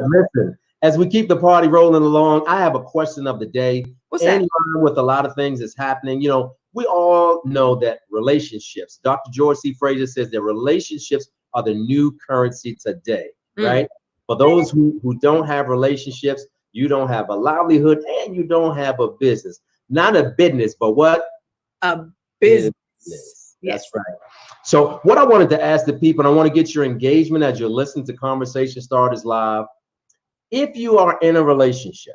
listen, as we keep the party rolling along, I have a question of the day. What's that? In line with a lot of things that's happening, you know, we all know that relationships, Dr. George C. Fraser says that relationships are the new currency today, right? For those who don't have relationships, you don't have a livelihood and you don't have a business. Not a business, but what? A business. That's yes. Right. So what I wanted to ask the people, and I want to get your engagement as you're listening to Conversation Starters Live. If you are in a relationship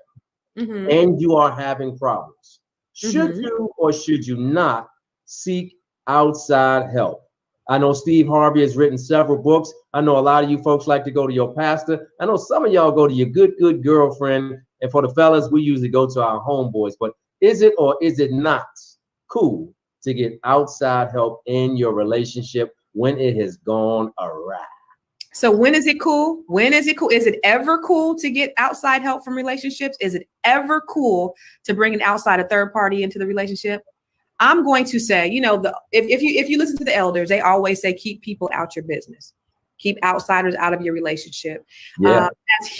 and you are having problems, should you or should you not seek outside help? I know Steve Harvey has written several books. I know a lot of you folks like to go to your pastor. I know some of y'all go to your good girlfriend. And for the fellas, we usually go to our homeboys. But is it or is it not cool to get outside help in your relationship when it has gone awry? So when is it cool? When is it cool? Is it ever cool to get outside help from relationships? Is it ever cool to bring an outside, a third party into the relationship? I'm going to say, you know, if you listen to the elders, they always say, keep people out your business. Keep outsiders out of your relationship. Yeah.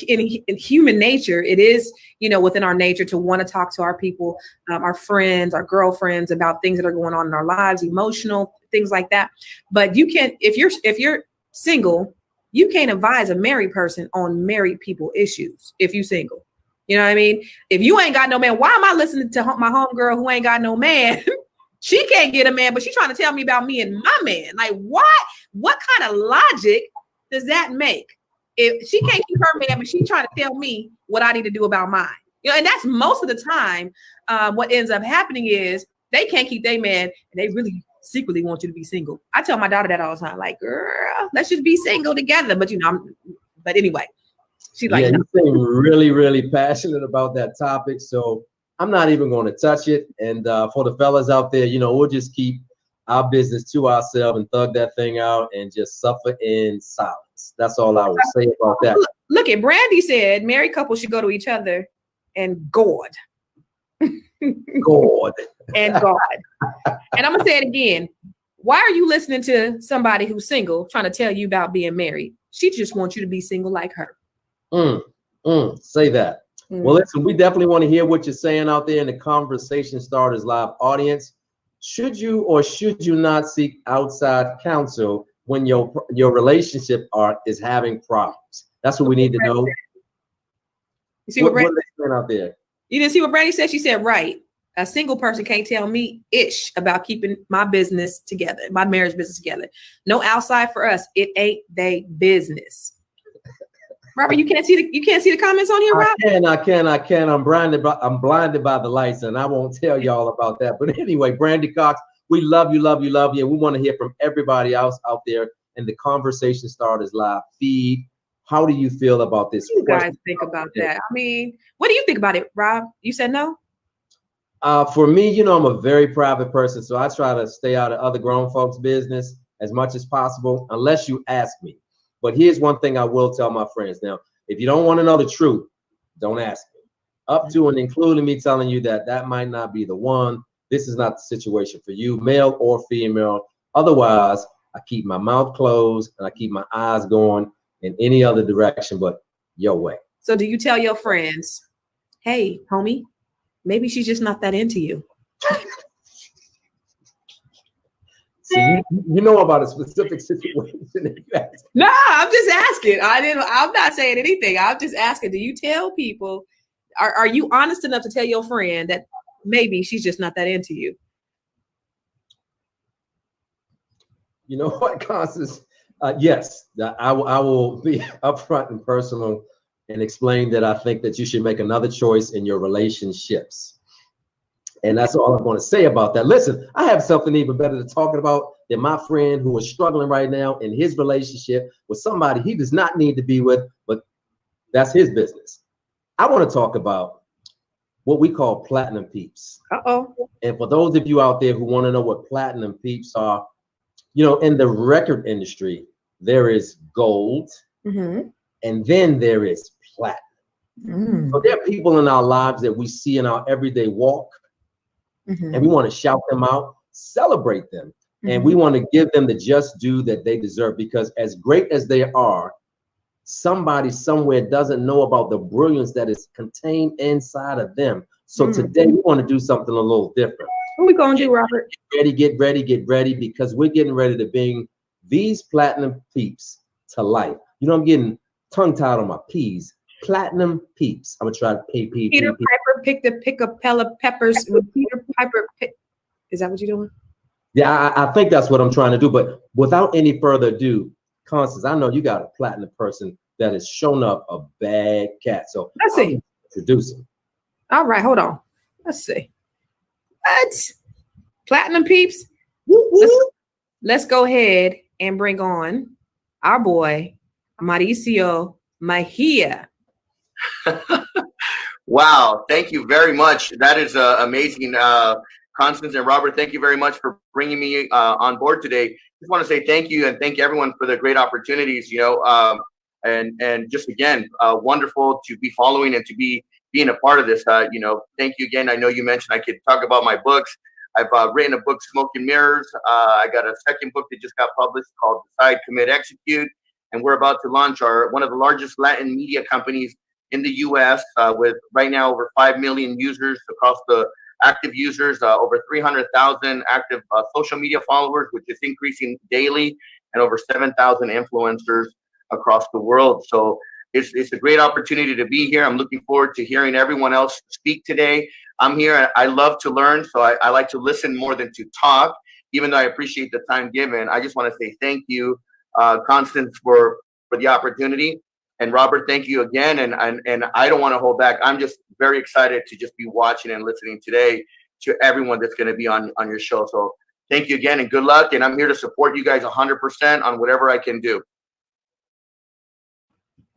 In human nature, it is, you know, within our nature to want to talk to our people, our friends, our girlfriends about things that are going on in our lives, emotional things like that. But you can't, if you're single, you can't advise a married person on married people issues if you single. You know what I mean? If you ain't got no man, why am I listening to my homegirl who ain't got no man? She can't get a man, but she's trying to tell me about me and my man. Like, what kind of logic does that make? If she can't keep her man, but she's trying to tell me what I need to do about mine. You know, and that's most of the time what ends up happening is they can't keep their man and they really secretly want you to be single. I tell my daughter that all the time, like, girl, let's just be single together. But, you know, but anyway, she's like, yeah, no. You seem really passionate about that topic. So I'm not even going to touch it. And for the fellas out there, you know, we'll just keep our business to ourselves and thug that thing out and just suffer in silence. That's all I would say about that. Look at Brandy said married couples should go to each other and God. God. And God. And I'm going to say it again. Why are you listening to somebody who's single trying to tell you about being married? She just wants you to be single like her. Say that. Well, listen, we definitely want to hear what you're saying out there in the Conversation Starters Live audience. Should you or should you not seek outside counsel when your relationship is having problems? That's what we need to know. You see what Brandy said out there? You didn't see what Brandy said? She said, right. A single person can't tell me ish about keeping my business together, my marriage business together. No outside for us. It ain't they business. Robert, you can't see the comments on here, Rob? I can. I'm blinded by the lights, and I won't tell y'all about that. But anyway, Brandy Cox, we love you. And we want to hear from everybody else out there in the Conversation Starters Live feed. How do you feel about this? What do you guys think about that? I mean, what do you think about it, Rob? You said no? For me, you know, I'm a very private person, so I try to stay out of other grown folks' business as much as possible, unless you ask me. But here's one thing I will tell my friends. Now, if you don't want to know the truth, don't ask me. Up to and including me telling you that might not be the one. This is not the situation for you, male or female. Otherwise, I keep my mouth closed and I keep my eyes going in any other direction but your way. So do you tell your friends, hey, homie, maybe she's just not that into you? See, you know about a specific situation. No, I'm just asking. I'm not saying anything. I'm just asking. Do you tell people? Are you honest enough to tell your friend that maybe she's just not that into you? You know what, Constance? Yes, I will be upfront and personal and explain that I think that you should make another choice in your relationships. And that's all I'm going to say about that. Listen, I have something even better to talk about than my friend who is struggling right now in his relationship with somebody he does not need to be with, but that's his business. I want to talk about what we call platinum peeps. And for those of you out there who want to know what platinum peeps are, you know, in the record industry, there is gold, and then there is platinum. So there are people in our lives that we see in our everyday walk, and we want to shout them out, celebrate them, and we want to give them the just due that they deserve, because as great as they are, somebody somewhere doesn't know about the brilliance that is contained inside of them. So today we want to do something a little different. What we gonna do, Robert? Get ready, because we're getting ready to bring these platinum peeps to life. You know, I'm getting tongue tied on my P's. Platinum peeps. I'm gonna try to pay P. Peter Piper picked a pickapella peppers with Peter Piper. Is that what you're doing? Yeah, I think that's what I'm trying to do. But without any further ado, Constance, I know you got a platinum person that has shown up a bad cat. So let's see. Introduce him. All right, hold on. Let's see. What? Platinum peeps? Let's go ahead and bring on our boy, Maricio Mejia. Wow, thank you very much. That is amazing. Constance and Robert, thank you very much for bringing me on board today. Just want to say thank you and thank everyone for the great opportunities, and just again, wonderful to be following and to be being a part of this. Thank you again. I know you mentioned I could talk about my books. I've written a book, Smoke and Mirrors. I got a second book that just got published called Decide, Commit, Execute. And we're about to launch one of the largest Latin media companies in the U.S. With right now over 5 million users across the active users, over 300,000 active social media followers, which is increasing daily, and over 7,000 influencers across the world. So it's a great opportunity to be here. I'm looking forward to hearing everyone else speak today. I'm here. I love to learn, so I like to listen more than to talk, even though I appreciate the time given. I just want to say thank you, Constance, for the opportunity. And Robert, thank you again. And I don't want to hold back. I'm just very excited to just be watching and listening today to everyone that's going to be on your show. So thank you again and good luck. And I'm here to support you guys 100% on whatever I can do.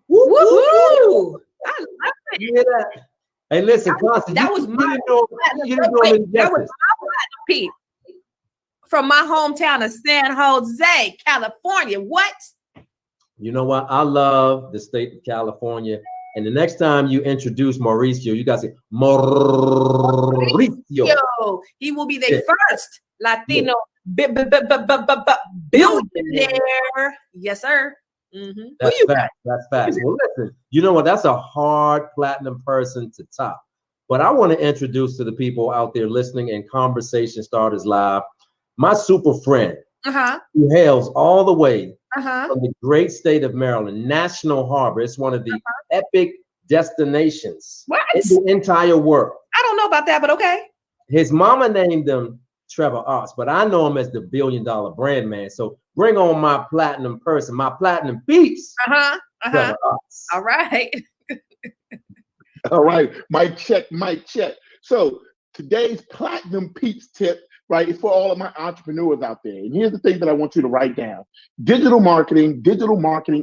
Woo-hoo! I love it. You hear that? Hey, listen, Constance, that was my platinum peep from my hometown of San Jose, California. What? You know what? I love the state of California. And the next time you introduce Maricio, you guys say Maricio. He will be the first Latino billionaire. Yes, sir. Mm-hmm. That's fact. That's fact. Well, listen, you know what? That's a hard platinum person to top. But I want to introduce to the people out there listening in Conversation Starters Live, my super friend, who hails all the way from the great state of Maryland, National Harbor. It's one of the epic destinations in the entire world. I don't know about that, but okay. His mama named him Trevor Ox, but I know him as the $1 billion brand man. So bring on my platinum person, my platinum peeps. Trevor Ox. All right. All right. Mic check, mic check. So today's platinum peeps tip, right, is for all of my entrepreneurs out there. And here's the thing that I want you to write down. Digital marketing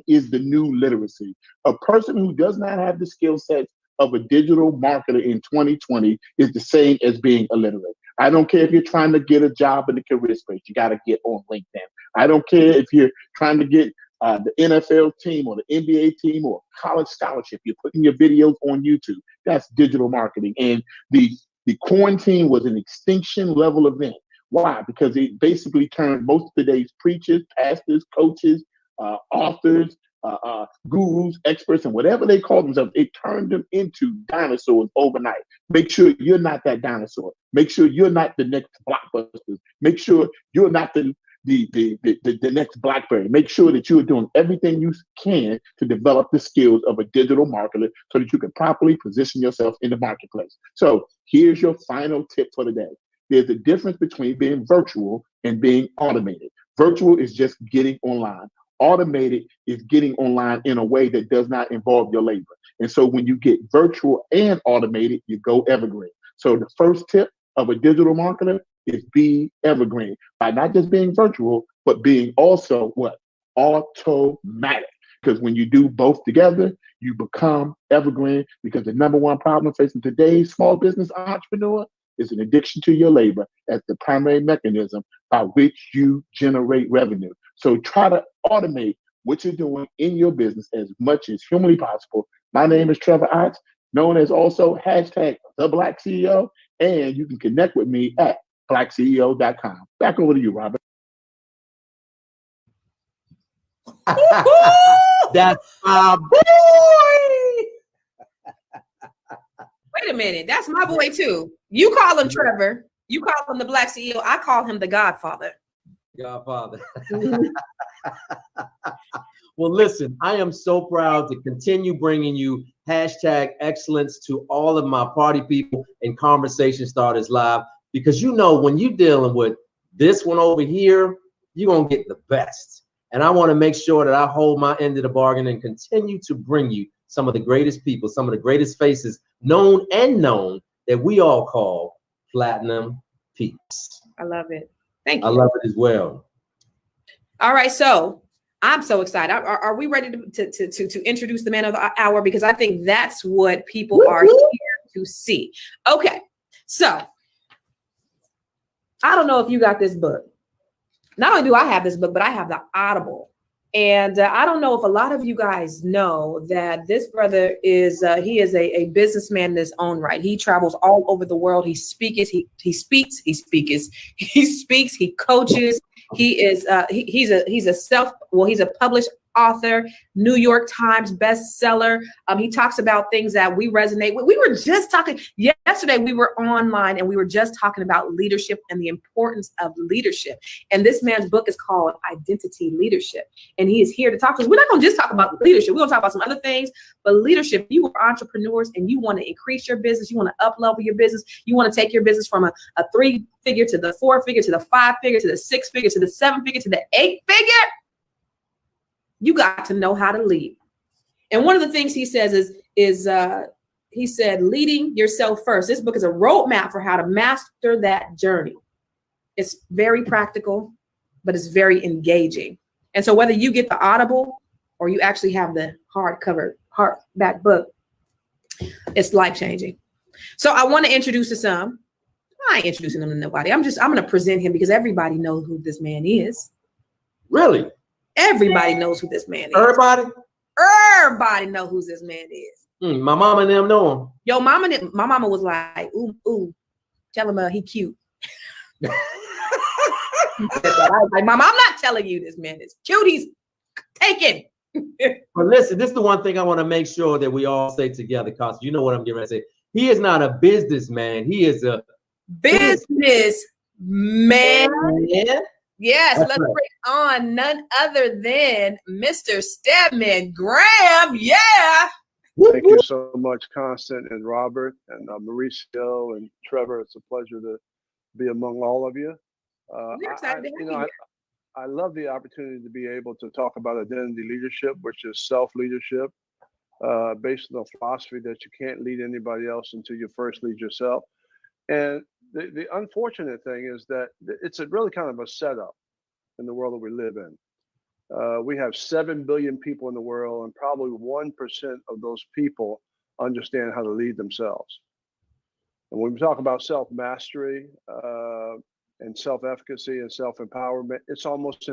is the new literacy. A person who does not have the skill sets of a digital marketer in 2020 is the same as being illiterate. I don't care if you're trying to get a job in the career space, you got to get on LinkedIn. I don't care if you're trying to get the NFL team or the NBA team or college scholarship, you're putting your videos on YouTube. That's digital marketing. And the quarantine was an extinction level event. Why? Because it basically turned most of today's preachers, pastors, coaches, authors, gurus, experts, and whatever they call themselves, it turned them into dinosaurs overnight. Make sure you're not that dinosaur. Make sure you're not the next Blockbusters. Make sure you're not the next BlackBerry. Make sure that you're doing everything you can to develop the skills of a digital marketer so that you can properly position yourself in the marketplace. So here's your final tip for the day. There's a difference between being virtual and being automated. Virtual is just getting online. Automated is getting online in a way that does not involve your labor. And so when you get virtual and automated, you go evergreen. So the first tip of a digital marketer is be evergreen by not just being virtual, but being also what? Automatic. Because when you do both together, you become evergreen, because the number one problem facing today's small business entrepreneur is an addiction to your labor as the primary mechanism by which you generate revenue. So try to automate what you're doing in your business as much as humanly possible. My name is Trevor Ox, known as also #TheBlackCEO, and you can connect with me at blackceo.com. Back over to you, Robert. That's my boy. Wait a minute. That's my boy too. You call him Trevor. You call him the Black CEO. I call him the Godfather. Godfather. Well, listen, I am so proud to continue bringing you #excellence to all of my party people and Conversation Starters Live, because you know when you're dealing with this one over here, you're going to get the best. And I want to make sure that I hold my end of the bargain and continue to bring you some of the greatest people, some of the greatest faces, known and unknown, that we all call Platinum Peeps. I love it. Thank you. I love it as well. All right, so I'm so excited. Are we ready to introduce the man of the hour? Because I think that's what people are here to see. Okay, so I don't know if you got this book. Not only do I have this book, but I have the Audible. And I don't know if a lot of you guys know that this brother is he is a businessman in his own right. He travels all over the world. He speaks, he coaches. He's a published author, New York Times bestseller. He talks about things that we resonate with. We were just talking yesterday. We were online and we were just talking about leadership and the importance of leadership. And this man's book is called Identity Leadership. And he is here to talk to us. We're not going to just talk about leadership. We're going to talk about some other things, but leadership. You are entrepreneurs and you want to increase your business. You want to up-level your business. You want to take your business from a 3-figure to the 4-figure to the 5-figure to the 6-figure to the 7-figure to the 8-figure. You got to know how to lead. And one of the things he says is he said, leading yourself first. This book is a roadmap for how to master that journey. It's very practical, but it's very engaging. And so whether you get the Audible or you actually have the hardback book, it's life-changing. So I want to introduce to some. I ain't introducing him to nobody. I'm going to present him because everybody knows who this man is. Really? Everybody knows who this man is. Everybody know who this man is. My mama and them know him. Yo, my mama was like, ooh, tell him he cute. I was like, Mama, I'm not telling you this man is cute. He's taken. But listen, this is the one thing I want to make sure that we all say together, because you know what I'm getting ready to say. He is not a businessman. He is a business man. Yeah. Yes, That's let's right. bring on none other than Mr. Steadman. Graham, yeah. Thank you so much, Constant and Robert and Maricio and Trevor. It's a pleasure to be among all of you. We're excited to have you. I love the opportunity to be able to talk about identity leadership, which is self-leadership, based on the philosophy that you can't lead anybody else until you first lead yourself. And the unfortunate thing is that it's really kind of a setup in the world that we live in. We have 7 billion people in the world, and probably 1% of those people understand how to lead themselves. And when we talk about self-mastery and self-efficacy and self-empowerment, it's almost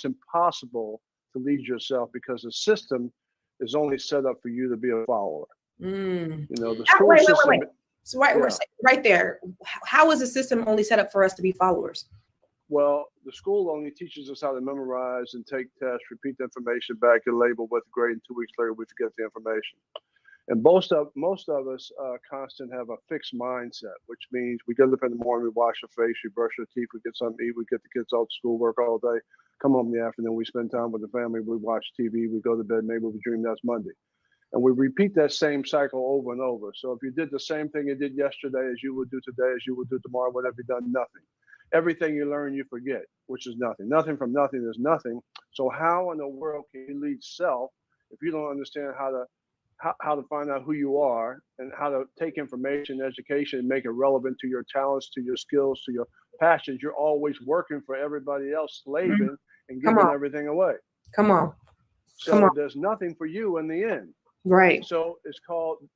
impossible to lead yourself, because the system is only set up for you to be a follower. You know, the school system. Wait. So right there, how is the system only set up for us to be followers? Well, the school only teaches us how to memorize and take tests, repeat the information back, and label with a grade, and 2 weeks later we forget the information. And most of us, Constant, have a fixed mindset, which means we get up in the morning, we wash our face, we brush our teeth, we get something to eat, we get the kids off to school, work all day, come home in the afternoon, we spend time with the family, we watch TV, we go to bed, maybe we dream that's Monday. And we repeat that same cycle over and over. So if you did the same thing you did yesterday as you would do today, as you would do tomorrow, what have you done? Nothing. Everything you learn, you forget, which is nothing. Nothing from nothing is nothing. So how in the world can you lead self if you don't understand how to find out who you are and how to take information, education, and make it relevant to your talents, to your skills, to your passions? You're always working for everybody else, slaving and giving everything away. Come on. So there's nothing for you in the end. Right. So it's called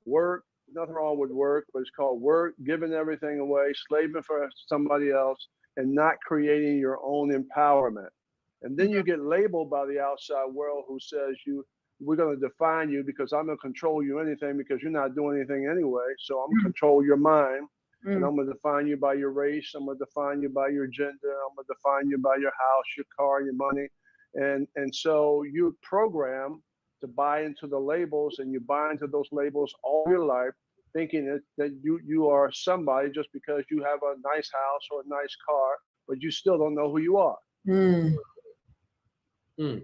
work. Nothing wrong with work, but it's called work, giving everything away, slaving for somebody else, and not creating your own empowerment. And then you get labeled by the outside world, who says we're going to define you because I'm going to control you anything, because you're not doing anything anyway. So I'm going to control your mind And I'm going to define you by your race. I'm going to define you by your gender. I'm going to define you by your house, your car, your money. And so you're programmed to buy into the labels, and you buy into those labels all your life, thinking that you are somebody just because you have a nice house or a nice car, but you still don't know who you are.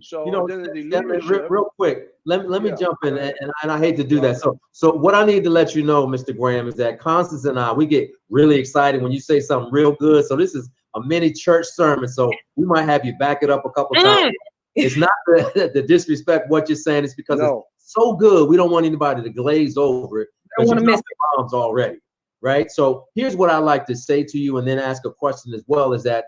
So you know, identity Steadman, leadership. real quick, let me jump in, and I hate to do that. So what I need to let you know, Mr. Graham, is that Constance and I, we get really excited when you say something real good. So this is a mini church sermon. So we might have you back it up a couple times. It's not the disrespect what you're saying. It's because it's so good. We don't want anybody to glaze over it. I want to miss the bombs already, right? So here's what I like to say to you, and then ask a question as well. Is that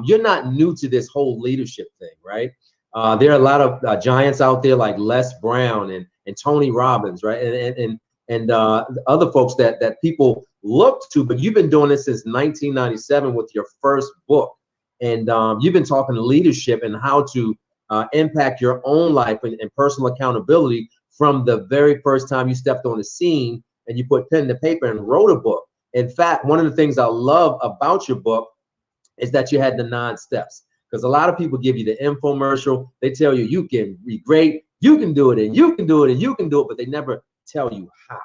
you're not new to this whole leadership thing, right? There are a lot of giants out there like Les Brown and Tony Robbins, right? And other folks that people look to, but you've been doing this since 1997 with your first book. And you've been talking leadership and how to impact your own life and personal accountability from the very first time you stepped on the scene and you put pen to paper and wrote a book. In fact, one of the things I love about your book is that you had the 9 steps. Because a lot of people give you the infomercial. They tell you you can be great, you can do it, and you can do it, and you can do it, but they never tell you how,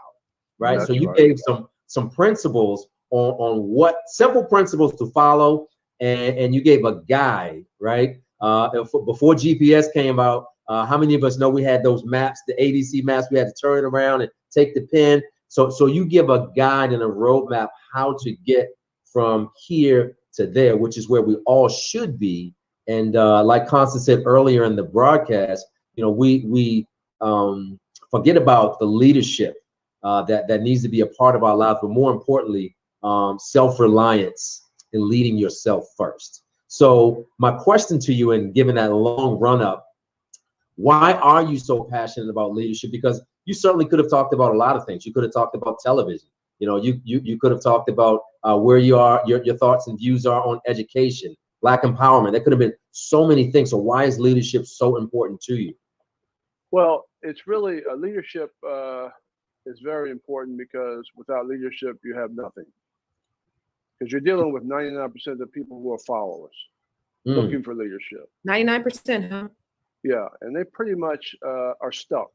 right? So you gave some principles on what simple principles to follow, and you gave a guide, right? Before GPS came out, how many of us know we had those maps, the ADC maps? We had to turn it around and take the pen. So you give a guide and a roadmap how to get from here to there, which is where we all should be. And like Constance said earlier in the broadcast, you know, we forget about the leadership that needs to be a part of our lives, but more importantly, self-reliance and leading yourself first. So my question to you, and given that long run up, why are you so passionate about leadership? Because you certainly could have talked about a lot of things. You could have talked about television. You know, you could have talked about where you are, your thoughts and views are on education, Black empowerment. There could have been so many things. So why is leadership so important to you? Well, it's really leadership is very important, because without leadership, you have nothing. Because you're dealing with 99% of the people who are followers looking for leadership. 99%, huh? Yeah, and they pretty much are stuck.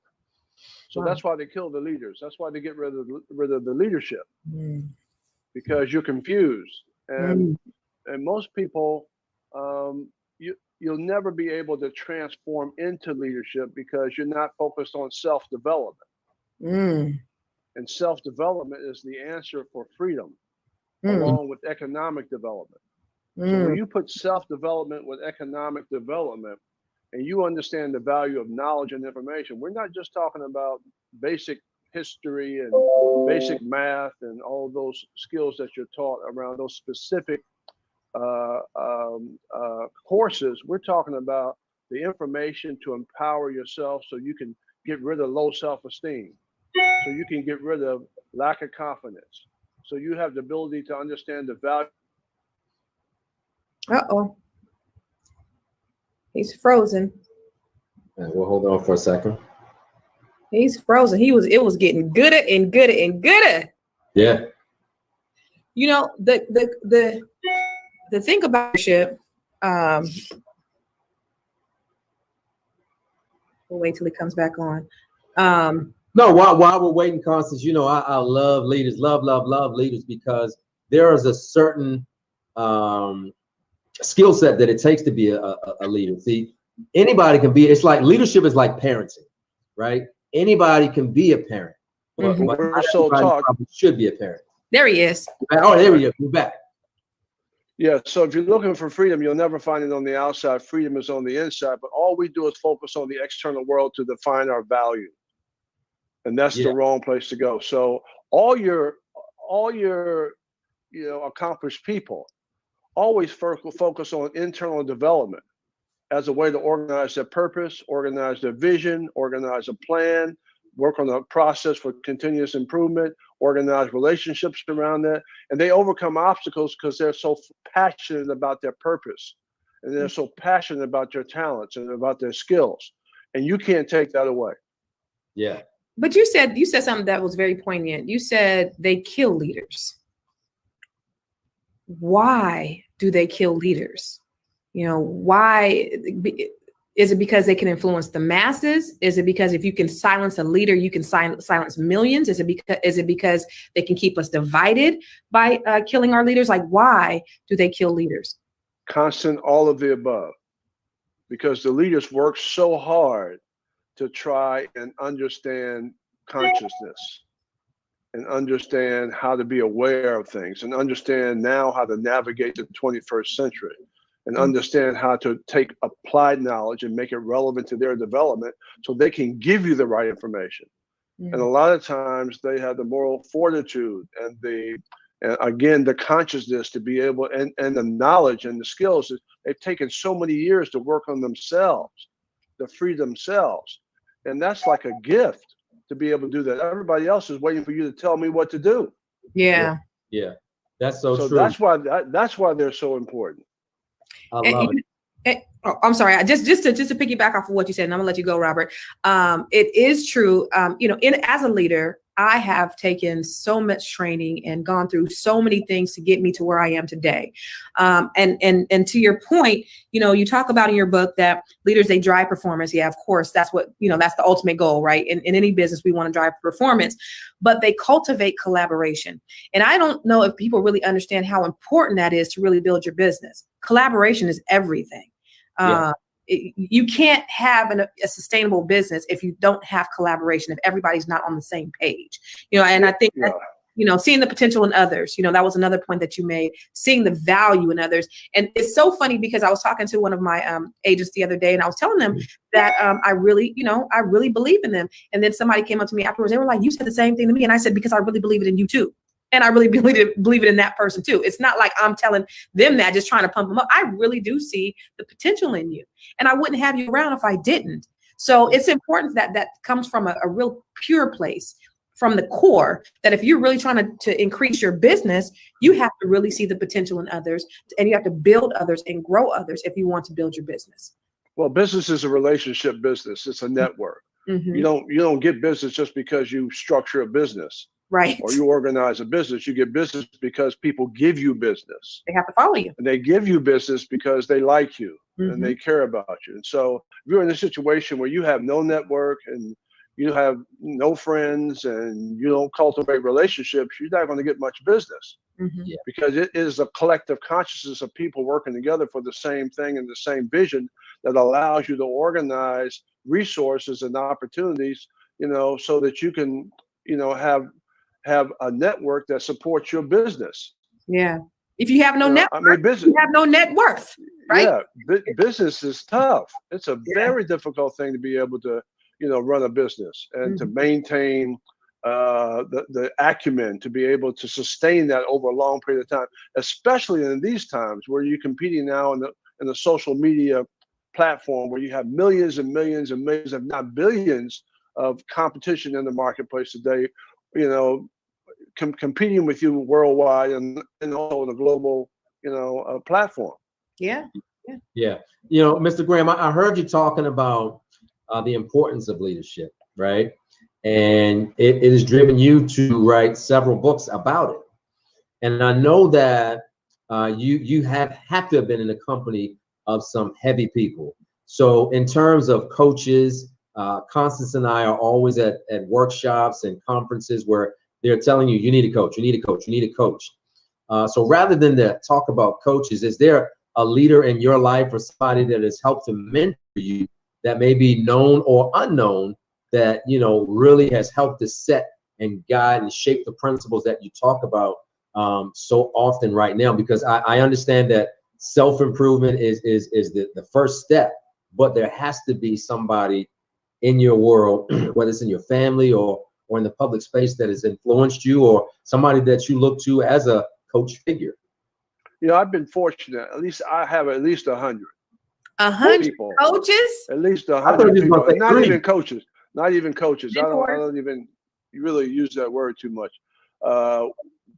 So that's why they kill the leaders. That's why they get rid of the leadership, because you're confused. And most people, you'll never be able to transform into leadership because you're not focused on self-development. And self-development is the answer for freedom, along with economic development. So when you put self-development with economic development, and you understand the value of knowledge and information, we're not just talking about basic history and basic math and all those skills that you're taught around those specific courses. We're talking about the information to empower yourself so you can get rid of low self-esteem, so you can get rid of lack of confidence, so you have the ability to understand the value. Uh-oh. He's frozen. We'll hold on for a second. He's frozen. It was getting gooder and gooder and gooder. Yeah. You know, the thing about leadership, we'll wait till he comes back on. No, while we're waiting, Constance, you know, I love leaders, love leaders, because there is a certain skill set that it takes to be a leader. See, anybody can be. It's like leadership is like parenting, right? Anybody can be a parent, but We're so taught should be a parent. There he is. Oh, there we go. We're back. Yeah, so if you're looking for freedom, you'll never find it on the outside. Freedom is on the inside, but all we do is focus on the external world to define our value. And that's the wrong place to go. So all your accomplished people always focus on internal development as a way to organize their purpose, organize their vision, organize a plan, work on a process for continuous improvement, organize relationships around that. And they overcome obstacles because they're so passionate about their purpose, and they're so passionate about their talents and about their skills. And you can't take that away. Yeah. But you said something that was very poignant. You said they kill leaders. why do they kill leaders? You know, why? Is it because they can influence the masses? Is it because if you can silence a leader, you can silence millions? Is it because they can keep us divided by killing our leaders? Like, why do they kill leaders? Constant, all of the above, because the leaders work so hard to try and understand consciousness and understand how to be aware of things and understand now how to navigate the 21st century and understand how to take applied knowledge and make it relevant to their development so they can give you the right information. And a lot of times they have the moral fortitude and again, the consciousness to be able, and the knowledge and the skills. They've taken so many years to work on themselves, to free themselves. And that's like a gift to be able to do that. Everybody else is waiting for you to tell me what to do. Yeah. Yeah. That's so true. That's why they're so important. I love it. I'm sorry. Just to piggyback off of what you said, and I'm gonna let you go, Robert. It is true. As a leader, I have taken so much training and gone through so many things to get me to where I am today. And to your point, you talk about in your book that leaders, they drive performance. Yeah, of course, that's what, that's the ultimate goal, right? In any business, we want to drive performance, but they cultivate collaboration. And I don't know if people really understand how important that is to really build your business. Collaboration is everything. Yeah. You can't have a sustainable business if you don't have collaboration, if everybody's not on the same page, and I think that, seeing the potential in others, that was another point that you made, seeing the value in others. And it's so funny because I was talking to one of my agents the other day and I was telling them that I really believe in them. And then somebody came up to me afterwards. They were like, you said the same thing to me. And I said, because I really believe it in you too. And I really believe it in that person too. It's not like I'm telling them that, just trying to pump them up. I really do see the potential in you. And I wouldn't have you around if I didn't. So it's important that comes from a real pure place, from the core, that if you're really trying to increase your business, you have to really see the potential in others, and you have to build others and grow others if you want to build your business. Well, business is a relationship business. It's a network. Mm-hmm. You don't get business just because you structure a business. Right. Or you organize a business. You get business because people give you business. They have to follow you. And they give you business because they like you and they care about you. And so if you're in a situation where you have no network and you have no friends and you don't cultivate relationships, you're not going to get much business. Yeah. Because it is a collective consciousness of people working together for the same thing and the same vision that allows you to organize resources and opportunities, so that you can, have a network that supports your business. Yeah. If you have no network, business, you have no net worth, right? Yeah. Business is tough. It's a very difficult thing to be able to, run a business and to maintain the acumen to be able to sustain that over a long period of time, especially in these times where you're competing now in the social media platform where you have millions and millions and millions, if not billions, of competition in the marketplace today, competing with you worldwide and also the global, platform. Yeah. Mr. Graham, I heard you talking about the importance of leadership, right? And it has driven you to write several books about it. And I know that you have to have been in the company of some heavy people. So in terms of coaches, Constance and I are always at workshops and conferences where they're telling you, you need a coach, you need a coach, you need a coach. So rather than to talk about coaches, is there a leader in your life or somebody that has helped to mentor you that may be known or unknown that, really has helped to set and guide and shape the principles that you talk about so often right now? Because I understand that self-improvement is the first step, but there has to be somebody in your world, whether it's in your family or in the public space, that has influenced you, or somebody that you look to as a coach figure. I've been fortunate. At least I have at least 100. 100 people. Coaches? At least 100 people. Not even coaches. Not even coaches. I don't even really use that word too much.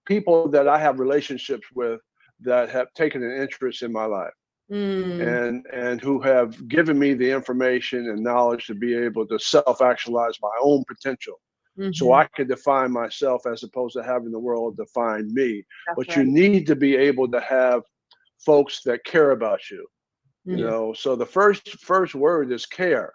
People that I have relationships with that have taken an interest in my life. And who have given me the information and knowledge to be able to self-actualize my own potential so I could define myself as opposed to having the world define me. That's But right. you need to be able to have folks that care about you. You know, so the first word is care,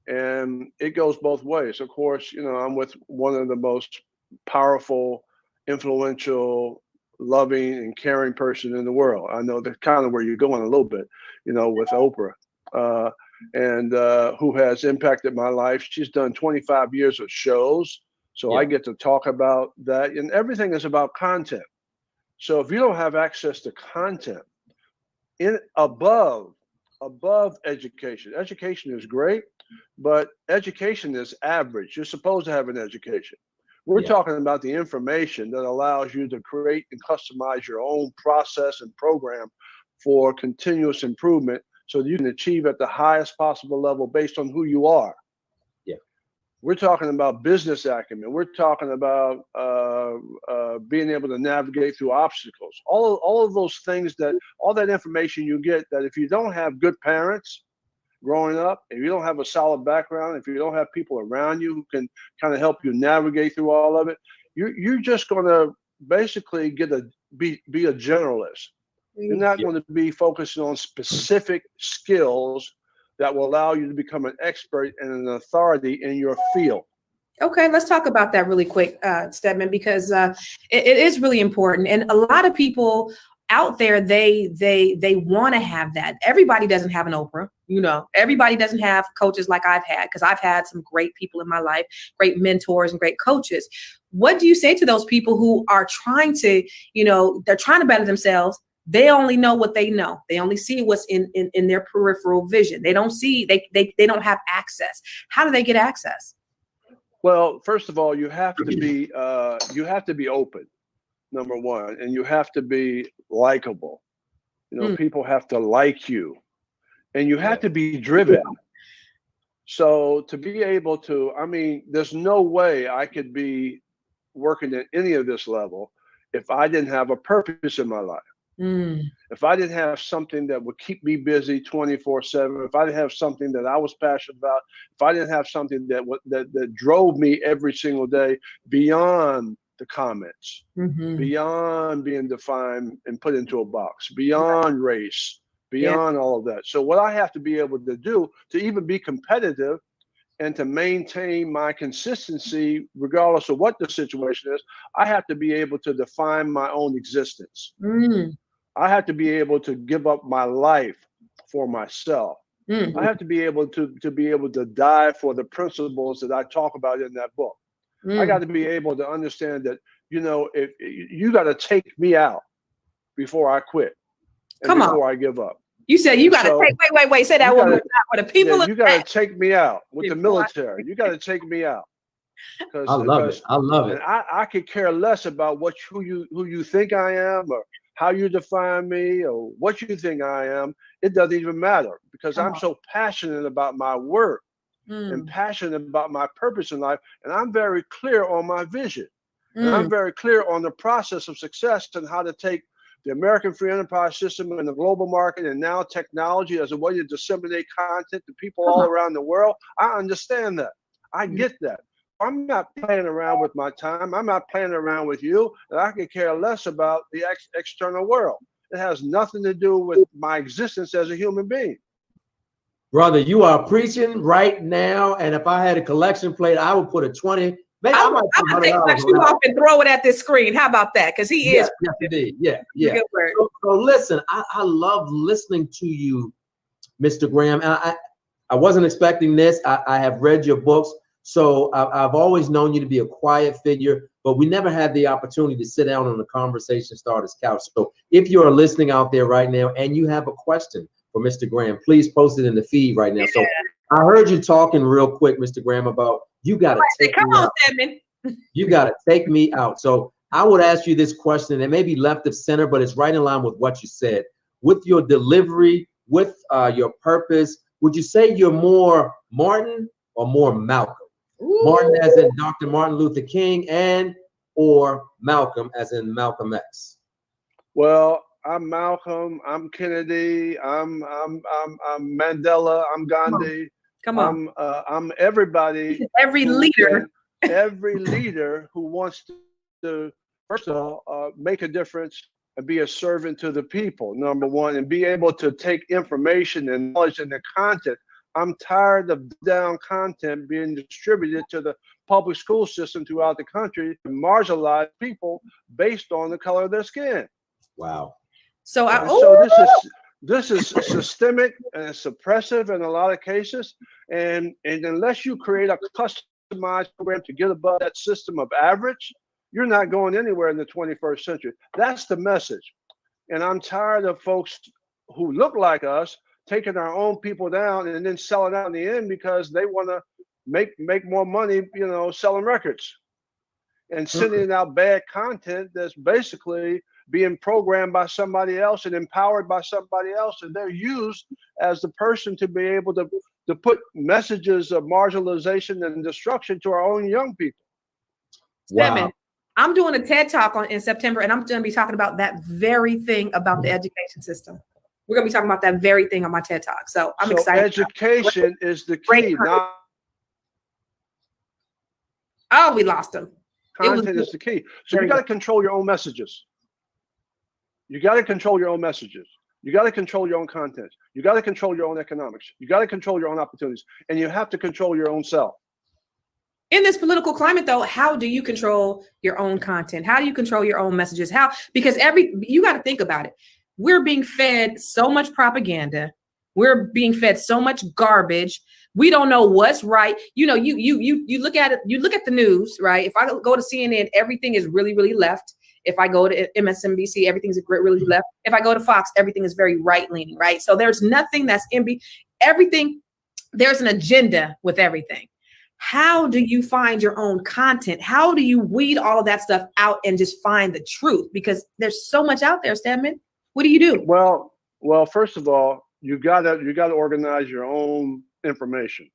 and it goes both ways. Of course, you know, I'm with one of the most powerful, influential, loving, and caring person in the world. I know that's kind of where you're going a little bit, you know, with Oprah, and who has impacted my life. She's done 25 years of shows, so I get to talk about that, and everything is about content. So if you don't have access to content in above education. Education is great, but education is average. You're supposed to have an education. We're talking about the information that allows you to create and customize your own process and program for continuous improvement so that you can achieve at the highest possible level based on who you are. We're talking about business acumen. We're talking about being able to navigate through obstacles. All of those things, that all that information you get, that if you don't have good parents growing up, if you don't have a solid background, if you don't have people around you who can kind of help you navigate through all of it, you're just going to basically be a generalist. You're not going to be focusing on specific skills that will allow you to become an expert and an authority in your field. Okay, let's talk about that really quick, Steadman, because it is really important. And a lot of people out there, they want to have that. Everybody doesn't have an Oprah, you know. Everybody doesn't have coaches like I've had, because I've had some great people in my life, great mentors and great coaches. What do you say to those people who are trying to, you know, they're trying to better themselves? They only know what they know. They only see what's in their peripheral vision. They don't see, they don't have access. How do they get access? Well, first of all, you have to be open, number one, and you have to be likable. You know, people have to like you, and you have to be driven. So to be able to, I mean, there's no way I could be working at any of this level if I didn't have a purpose in my life. If I didn't have something that would keep me busy 24/7, if I didn't have something that I was passionate about, if I didn't have something that drove me every single day beyond the comments, beyond being defined and put into a box, beyond race, beyond all of that. So what I have to be able to do to even be competitive and to maintain my consistency, regardless of what the situation is, I have to be able to define my own existence. I have to be able to give up my life for myself. I have to be able to die for the principles that I talk about in that book. I got to be able to understand that, you know, if you got to take me out before I quit and before I give up. You said you got to take, wait, say that one more time for the people. You got to take me out with the military. You got to take me out. I love it. I love it. And I could care less about who you think I am, or how you define me, or what you think I am. It doesn't even matter, because I'm so passionate about my work and passionate about my purpose in life. And I'm very clear on my vision. And I'm very clear on the process of success and how to take the American free enterprise system and the global market and now technology as a way to disseminate content to people all around the world. I understand that. I get that. I'm not playing around with my time. I'm not playing around with you. And I could care less about the external world. It has nothing to do with my existence as a human being. Brother, you are preaching right now. And if I had a collection plate, I would put a 20. Maybe I'm gonna take my shoe off and throw it at this screen. How about that? Because he is. Yes, indeed. Yeah. So listen, I love listening to you, Mr. Graham. I wasn't expecting this. I have read your books. So I've always known you to be a quiet figure, but we never had the opportunity to sit down on the Conversation Starters couch. So if you are listening out there right now and you have a question for Mr. Graham, please post it in the feed right now. So I heard you talking real quick, Mr. Graham, about you got to take me out. Steadman. You got to take me out. So I would ask you this question. It may be left of center, but it's right in line with what you said. With your delivery, with your purpose, would you say you're more Martin or more Malcolm? Martin as in Dr. Martin Luther King, and or Malcolm as in Malcolm X? Well, I'm Malcolm, I'm Kennedy, I'm Mandela, I'm Gandhi. Come on. I'm everybody. Every leader. every leader who wants to first of all, make a difference and be a servant to the people, number one, and be able to take information and knowledge and the content. I'm tired of down content being distributed to the public school system throughout the country to marginalize people based on the color of their skin. Wow. So this is systemic and suppressive in a lot of cases. And unless you create a customized program to get above that system of average, you're not going anywhere in the 21st century. That's the message. And I'm tired of folks who look like us taking our own people down and then selling out in the end because they want to make more money, you know, selling records and sending out bad content that's basically being programmed by somebody else and empowered by somebody else. And they're used as the person to be able to put messages of marginalization and destruction to our own young people. Steadman, I'm doing a TED Talk in September, and I'm going to be talking about that very thing about the education system. We're going to be talking about that very thing on my TED Talk. So I'm excited. Education is the key. Oh, we lost him. Content is the key. So you got to control your own messages. You got to control your own messages. You got to control your own content. You got to control your own economics. You got to control your own opportunities. And you have to control your own self. In this political climate, though, how do you control your own content? How do you control your own messages? How? Because you got to think about it. We're being fed so much propaganda. We're being fed so much garbage. We don't know what's right. You know, you look at it. You look at the news, right? If I go to CNN, everything is really, really left. If I go to MSNBC, everything's really left. If I go to Fox, everything is very right leaning, right? So there's nothing that's everything. There's an agenda with everything. How do you find your own content? How do you weed all of that stuff out and just find the truth? Because there's so much out there, Steadman. What do you do? Well, first of all, you gotta organize your own information,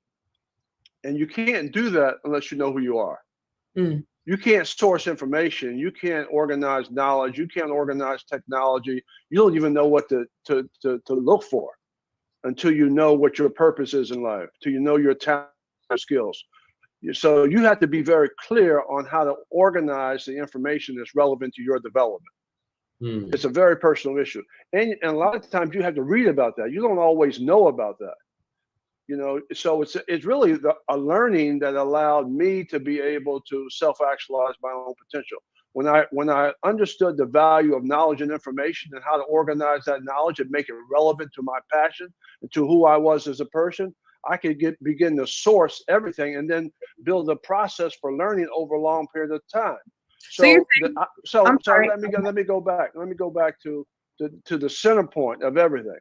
and you can't do that unless you know who you are. Mm. You can't source information. You can't organize knowledge. You can't organize technology. You don't even know what to look for until you know what your purpose is in life, till you know your talent, skills. So you have to be very clear on how to organize the information that's relevant to your development. It's a very personal issue. And a lot of times you have to read about that. You don't always know about that. You know, so it's really a learning that allowed me to be able to self-actualize my own potential. When I understood the value of knowledge and information and how to organize that knowledge and make it relevant to my passion and to who I was as a person, I could begin to source everything and then build a process for learning over a long period of time. So let me go back. Let me go back to the center point of everything.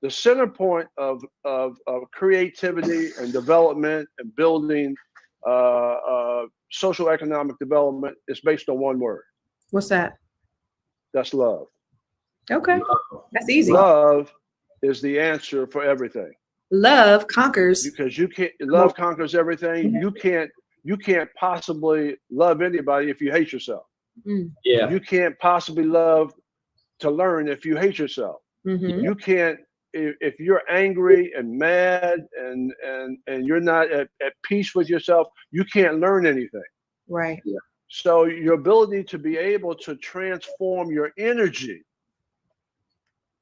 The center point of creativity and development and building social economic development is based on one word. What's that? That's love. Okay, that's easy. Love is the answer for everything. Love conquers. Because love conquers everything. You can't possibly love anybody if you hate yourself. Yeah. You can't possibly love to learn if you hate yourself. Mm-hmm. You can't, if you're angry and mad and you're not at peace with yourself, you can't learn anything. Right. Yeah. So your ability to be able to transform your energy,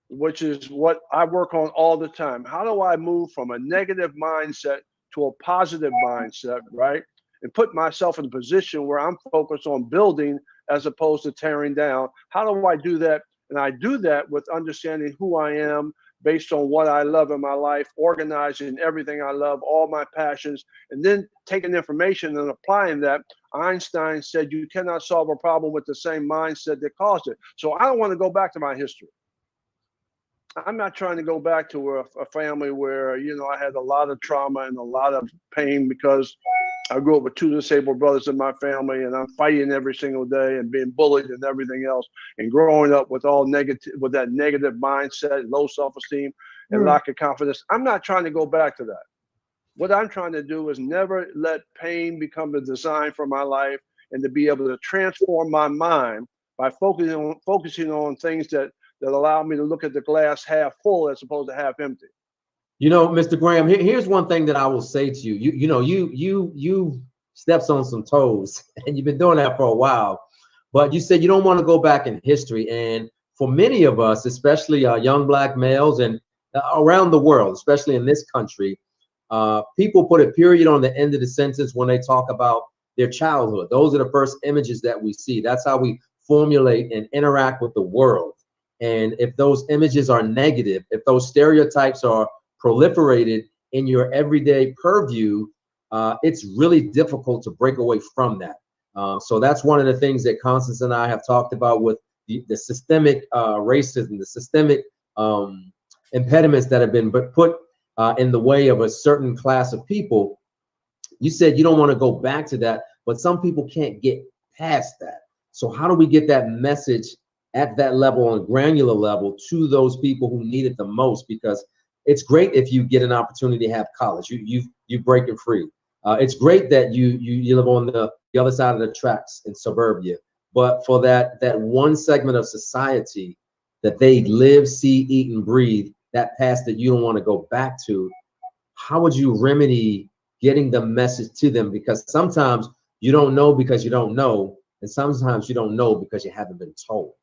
which is what I work on all the time. How do I move from a negative mindset to a positive mindset, right? And put myself in a position where I'm focused on building as opposed to tearing down. How do I do that? And I do that with understanding who I am based on what I love in my life, organizing everything I love, all my passions, and then taking information and applying that. Einstein said you cannot solve a problem with the same mindset that caused it. So I don't want to go back to my history. I'm not trying to go back to a family where, you know, I had a lot of trauma and a lot of pain because I grew up with 2 disabled brothers in my family, and I'm fighting every single day and being bullied and everything else, and growing up with that negative mindset, low self-esteem, and lack of confidence. I'm not trying to go back to that. What I'm trying to do is never let pain become the design for my life, and to be able to transform my mind by focusing on things that allow me to look at the glass half full as opposed to half empty. You know, Mr. Graham, here's one thing that I will say to you. You steps on some toes, and you've been doing that for a while. But you said you don't want to go back in history. And for many of us, especially young Black males and around the world, especially in this country, people put a period on the end of the sentence when they talk about their childhood. Those are the first images that we see. That's how we formulate and interact with the world. And if those images are negative, if those stereotypes are proliferated in your everyday purview, it's really difficult to break away from that. So that's one of the things that Constance and I have talked about with the systemic racism, the systemic impediments that have been put in the way of a certain class of people. You said you don't want to go back to that, but some people can't get past that. So how do we get that message at that level, on a granular level, to those people who need it the most? Because it's great if you get an opportunity to have college, you breaking free. It's great that you live on the other side of the tracks in suburbia, but for that one segment of society that they live, see, eat, and breathe, that past that you don't want to go back to, how would you remedy getting the message to them? Because sometimes you don't know because you don't know, and sometimes you don't know because you haven't been told.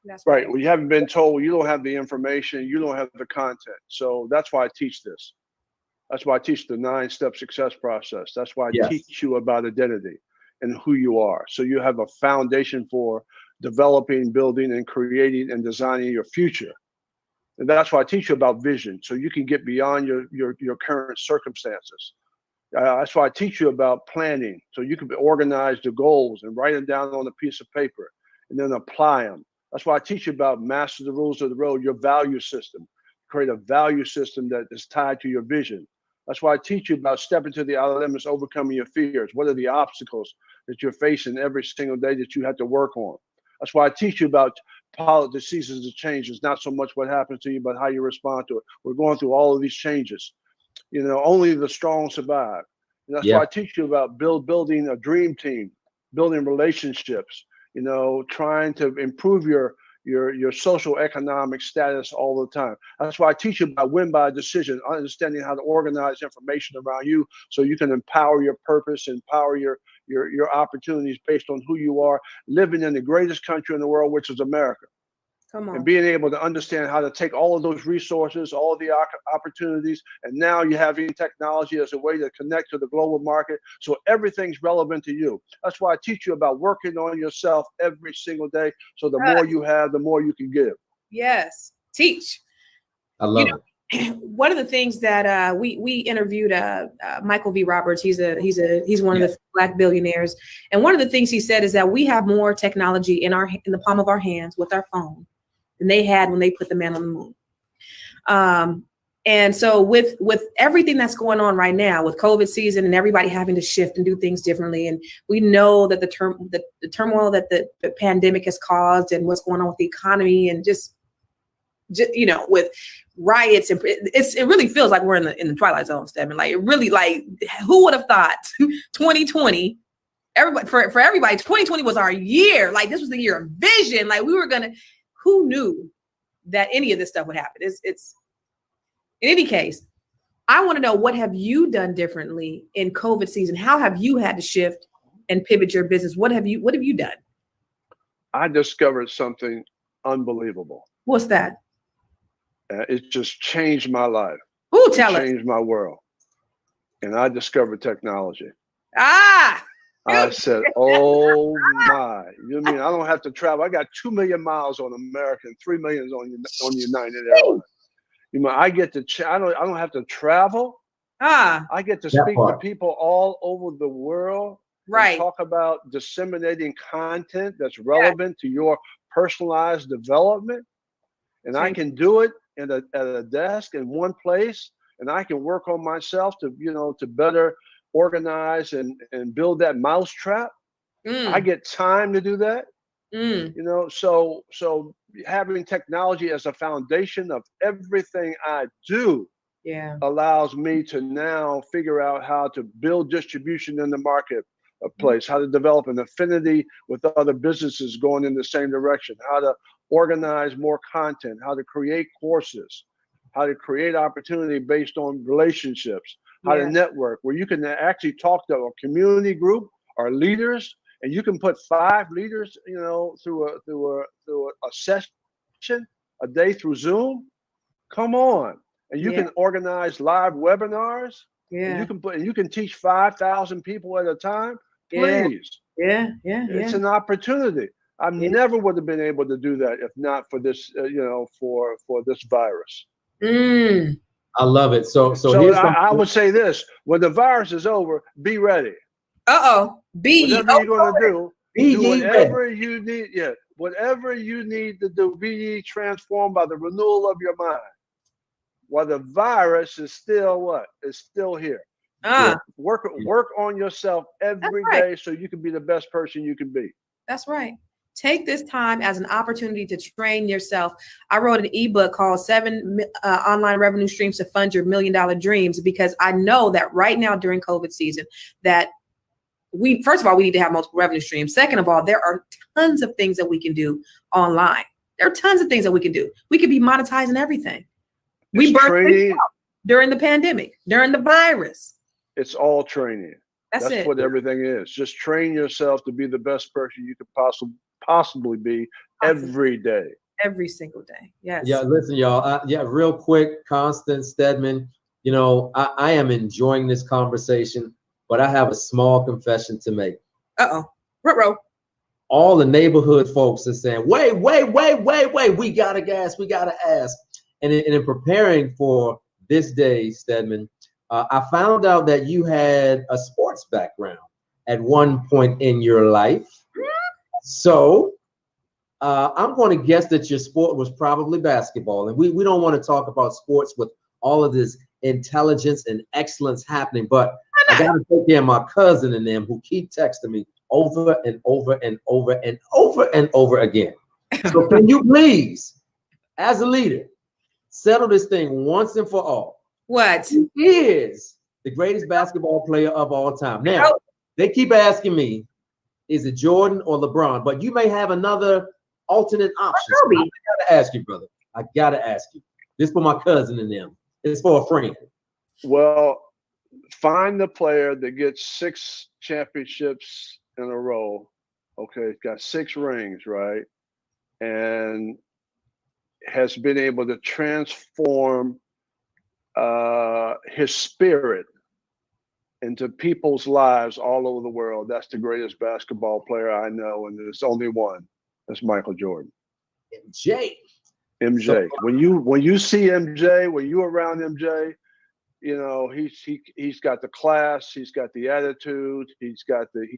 That's right. Well, you haven't been told, you don't have the information, you don't have the content. So that's why I teach this. That's why I teach the 9-step success process. That's why I teach you about identity and who you are. So you have a foundation for developing, building, and creating and designing your future. And that's why I teach you about vision, so you can get beyond your current circumstances. That's why I teach you about planning, so you can organize the goals and write them down on a piece of paper and then apply them. That's why I teach you about master the rules of the road, your value system. Create a value system that is tied to your vision. That's why I teach you about stepping to the outer limits, overcoming your fears. What are the obstacles that you're facing every single day that you have to work on? That's why I teach you about the seasons of change. It's not so much what happens to you, but how you respond to it. We're going through all of these changes. You know, only the strong survive. And that's why I teach you about building a dream team, building relationships, you know, trying to improve your social economic status all the time. That's why I teach you about win by decision, understanding how to organize information around you so you can empower your purpose, empower your opportunities based on who you are, living in the greatest country in the world, which is America. Come on. And being able to understand how to take all of those resources, all of the opportunities, and now you have technology as a way to connect to the global market, so everything's relevant to you. That's why I teach you about working on yourself every single day, so the more you have, the more you can give. Yes, teach. I love it. One of the things that we interviewed Michael V. Roberts. He's one of the Black billionaires, and one of the things he said is that we have more technology in the palm of our hands with our phone than they had when they put the man on the moon. And so with everything that's going on right now with COVID season and everybody having to shift and do things differently, and we know that the turmoil that the pandemic has caused and what's going on with the economy and just you know, with riots, and it really feels like we're in the Twilight Zone, Steadman. Like, it really, like, who would have thought 2020, everybody, for everybody, 2020 was our year. Like, this was the year of vision. Like, who knew that any of this stuff would happen? It's in any case, I want to know, what have you done differently in COVID season? How have you had to shift and pivot your business? What have you done? I discovered something unbelievable. What's that? It just changed my life. Tell us. Changed my world. And I discovered technology. I said, oh my, you mean I don't have to travel? I got 2 million miles on American, 3 million on United Airlines. You know, I get to, I don't have to travel. I get to speak to people all over the world. Right. And talk about disseminating content that's relevant to your personalized development. And I can do it at a desk in one place, and I can work on myself to, you know, to better organize and build that mousetrap. I get time to do that. You know, so having technology as a foundation of everything I do allows me to now figure out how to build distribution in the marketplace, how to develop an affinity with other businesses going in the same direction, how to organize more content, how to create courses, how to create opportunity based on relationships, how to network, where you can actually talk to a community group or leaders, and you can put 5 leaders, you know, through a session a day through Zoom. Come on. And you can organize live webinars. And you can teach 5,000 people at a time. Please. It's an opportunity. I never would have been able to do that if not for this, you know, for this virus. I love it. So I would say this: when the virus is over, be ready. Whatever you're gonna do whatever ready. you need. Yeah, whatever you need to do, be ye transformed by the renewal of your mind. While the virus is still what? It's still here. Work on yourself every day so you can be the best person you can be. That's right. Take this time as an opportunity to train yourself. I wrote an ebook called 7 Online Revenue Streams to Fund Your $1 Million Dreams, because I know that right now during COVID season that first of all, we need to have multiple revenue streams. Second of all, there are tons of things that we can do online. There are tons of things that we can do. We could be monetizing everything. We birthed during the pandemic, during the virus. It's all training. That's it. What everything is. Just train yourself to be the best person you could possibly be every day. Every single day. Yes. Yeah, listen, y'all. Real quick, Constant, Steadman, you know, I am enjoying this conversation, but I have a small confession to make. Ruh-roh. All the neighborhood folks are saying, wait, we gotta ask. And in preparing for this day, Steadman, I found out that you had a sports background at one point in your life. So I'm going to guess that your sport was probably basketball. And we don't want to talk about sports with all of this intelligence and excellence happening, but I got to take care of my cousin and them who keep texting me over and over and over and over and over again. So can you please, as a leader, settle this thing once and for all? What? Who is the greatest basketball player of all time? Now, they keep asking me, is it Jordan or LeBron? But you may have another alternate option. So I gotta ask you, brother. I gotta ask you. This for my cousin and them. It's for a friend. Well, find the player that gets 6 championships in a row. Okay, got 6 rings, right? And has been able to transform his spirit into people's lives all over the world. That's the greatest basketball player I know, and there's only one. That's Michael Jordan. MJ. So, when you see MJ, when you're around MJ, you know he's got the class, he's got the attitude, he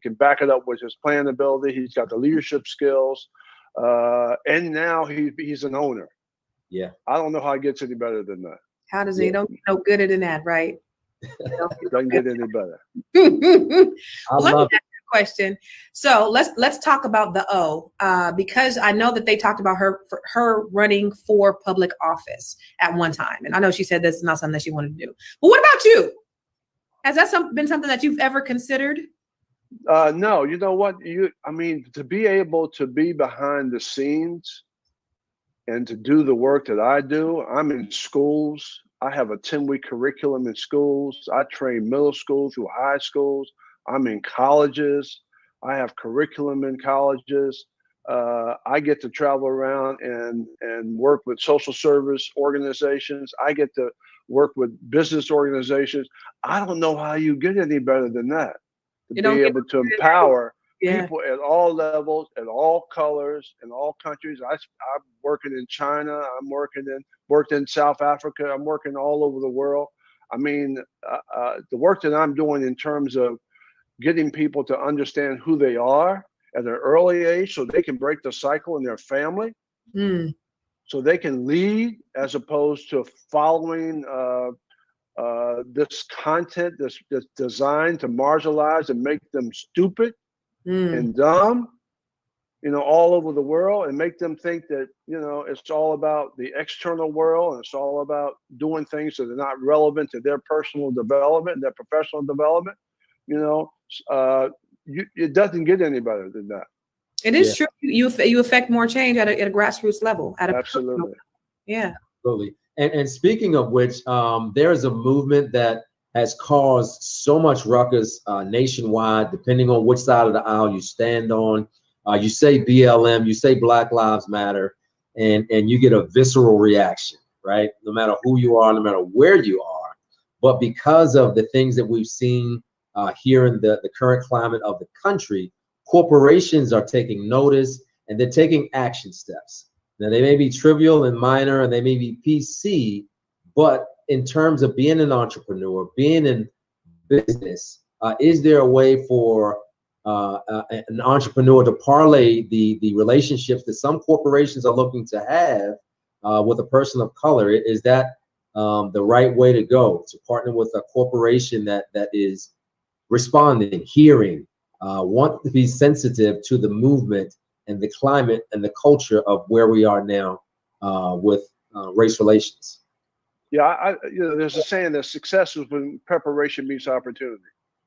can back it up with his playing ability, he's got the leadership skills, and now he's an owner. Yeah, I don't know how it gets any better than that. How does it? Don't get no gooder than that, right? It doesn't get any better. Let me ask you a question. So let's talk about the O, because I know that they talked about her running for public office at one time, and I know she said that's not something that she wanted to do. But what about you? Has that been something that you've ever considered? No. You know what? To be able to be behind the scenes and to do the work that I do, I'm in schools. I have a 10-week curriculum in schools. I train middle school through high schools. I'm in colleges. I have curriculum in colleges. I get to travel around and work with social service organizations. I get to work with business organizations. I don't know how you get any better than that. To be able to empower people at all levels, at all colors, in all countries. I'm working in China. I'm worked in South Africa. I'm working all over the world. I mean, the work that I'm doing in terms of getting people to understand who they are at an early age so they can break the cycle in their family, so they can lead as opposed to following this content that's designed to marginalize and make them stupid and dumb, all over the world, and make them think that, it's all about the external world, and it's all about doing things that are not relevant to their personal development, their professional development. It doesn't get any better than that. It is true. You affect more change at a grassroots level. Absolutely. Yeah. Absolutely. And speaking of which, there is a movement that has caused so much ruckus nationwide, depending on which side of the aisle you stand on. You say BLM, you say Black Lives Matter, and you get a visceral reaction, right? No matter who you are, no matter where you are. But because of the things that we've seen here in the current climate of the country, corporations are taking notice and they're taking action steps. Now, they may be trivial and minor and they may be PC, but in terms of being an entrepreneur, being in business, is there a way for an entrepreneur to parlay the relationships that some corporations are looking to have with a person of color? Is that the right way to go, to partner with a corporation that is responding, hearing, want to be sensitive to the movement and the climate and the culture of where we are now with race relations? Yeah, there's a saying that success is when preparation meets opportunity.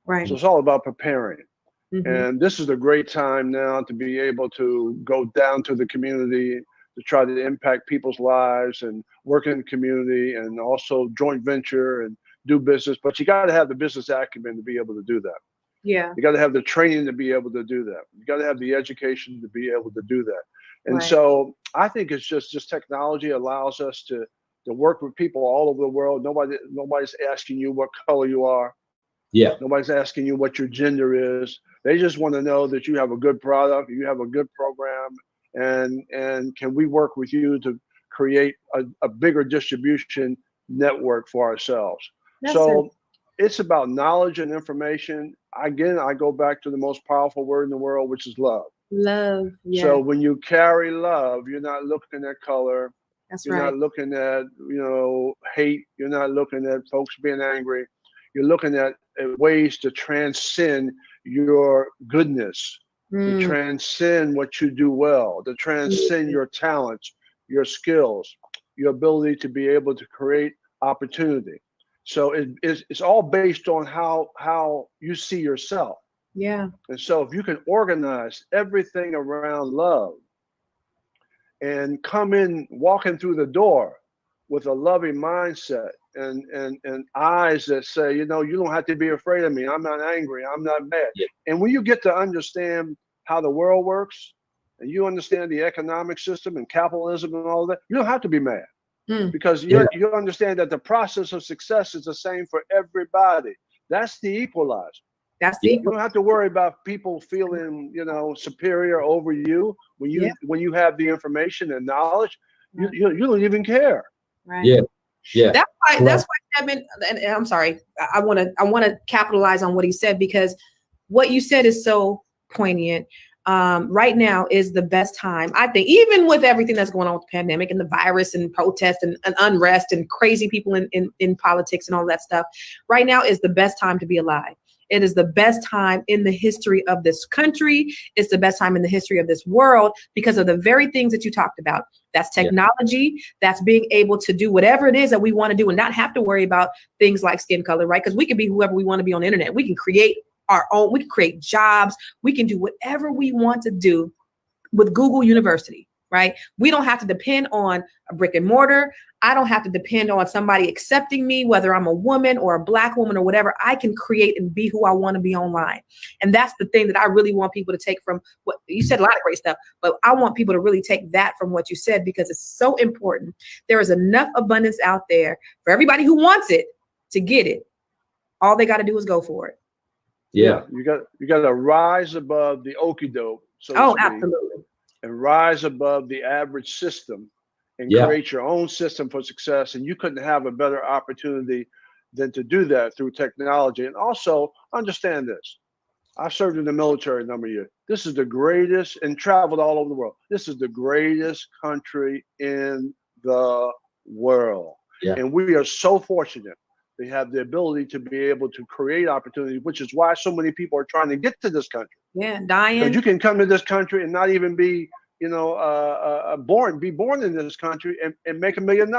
Right. So it's all about preparing. Mm-hmm. And this is a great time now to be able to go down to the community, to try to impact people's lives and work in the community, and also joint venture and do business. But you got to have the business acumen to be able to do that. Yeah. You got to have the training to be able to do that. You got to have the education to be able to do that. And Right. so I think it's just technology allows us to work with people all over the world. Nobody's asking you what color you are. Yeah. Nobody's asking you what your gender is. They just want to know that you have a good product, you have a good program, and can we work with you to create a bigger distribution network for ourselves. It's about knowledge and information. Again, I go back to the most powerful word in the world, which is love. Love. Yeah. So when you carry love, you're not looking at color. That's You're right. not looking at, hate. You're not looking at folks being angry. You're looking at ways to transcend your goodness, to transcend what you do well, to transcend your talents, your skills, your ability to be able to create opportunity. So it's all based on how you see yourself. Yeah. And so if you can organize everything around love and come in walking through the door with a loving mindset and eyes that say, you don't have to be afraid of me. I'm not angry. I'm not mad. Yeah. And when you get to understand how the world works and you understand the economic system and capitalism and all that, you don't have to be mad. Because you understand that the process of success is the same for everybody. That's the equalizer. You don't have to worry about people feeling, superior over you when you have the information and knowledge. Right. You don't even care. Right. Yeah. Yeah. That's why Steadman, and I'm sorry, I want to capitalize on what he said, because what you said is so poignant. Right now is the best time, I think, even with everything that's going on with the pandemic and the virus and protests and unrest and crazy people in politics and all that stuff. Right now is the best time to be alive. It is the best time in the history of this country. It's the best time in the history of this world because of the very things that you talked about. That's technology. That's being able to do whatever it is that we want to do and not have to worry about things like skin color, right? Because we can be whoever we want to be on the internet. We can create our own, we can create jobs. We can do whatever we want to do with Google University, right? We don't have to depend on a brick and mortar. I don't have to depend on somebody accepting me, whether I'm a woman or a Black woman or whatever. I can create and be who I want to be online. And that's the thing that I really want people to take from what you said, a lot of great stuff, but I want people to really take that from what you said, because it's so important. There is enough abundance out there for everybody who wants it to get it. All they got to do is go for it. Yeah. You got to rise above the okie doke. Absolutely. And rise above the average system and create your own system for success. And you couldn't have a better opportunity than to do that through technology. And also understand this. I served in the military a number of years. This is the greatest, and traveled all over the world. This is the greatest country in the world. Yeah. And we are so fortunate. They have the ability to be able to create opportunity, which is why so many people are trying to get to this country. Yeah, dying. Because you can come to this country and not even be, born in this country and make $1 million.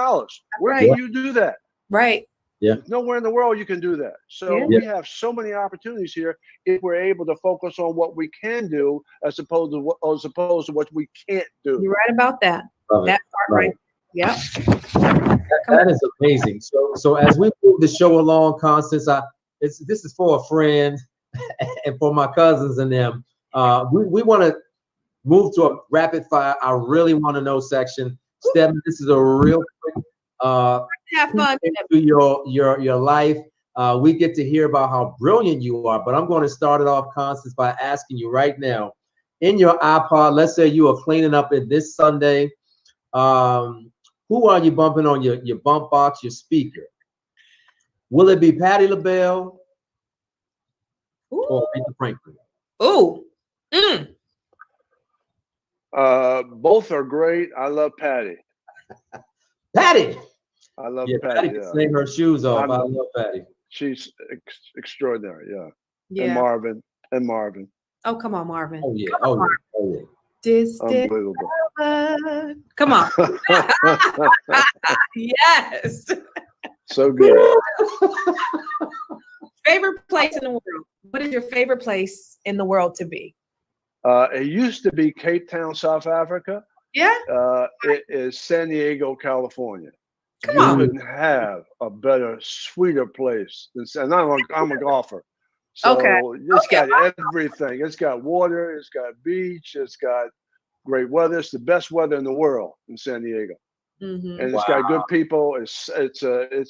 Where can you do that? Right. Yeah. Nowhere in the world you can do that. So we have so many opportunities here if we're able to focus on what we can do as opposed to what we can't do. You're right about that. That part right. Yep. That is amazing. So as we move the show along, Constance, this is for a friend and for my cousins and them. We want to move to a rapid fire. I really want to know section. Steadman, this is a real quick have fun into your life. We get to hear about how brilliant you are, but I'm going to start it off, Constance, by asking you right now, in your iPod, let's say you are cleaning up it this Sunday. Who are you bumping on your bump box, your speaker? Will it be Patti LaBelle or Aretha Franklin? Ooh. Both are great. I love Patti. Patti. I love Yeah, Patti. can sing her shoes off. I love Patti. She's extraordinary. Yeah. Yeah. And Marvin. Oh, come on, Marvin. Oh yeah. Oh yeah. Oh yeah. Unbelievable. Come on. Yes. So good. Favorite place in the world? What is your favorite place in the world to be? It used to be Cape Town, South Africa. Yeah. It is San Diego, California. Come you on. couldn't have a better, sweeter place. And I'm a golfer. So it's got everything. It's got water, it's got beach, it's got great weather. It's the best weather in the world in San Diego. Mm-hmm. And it's got good people. It's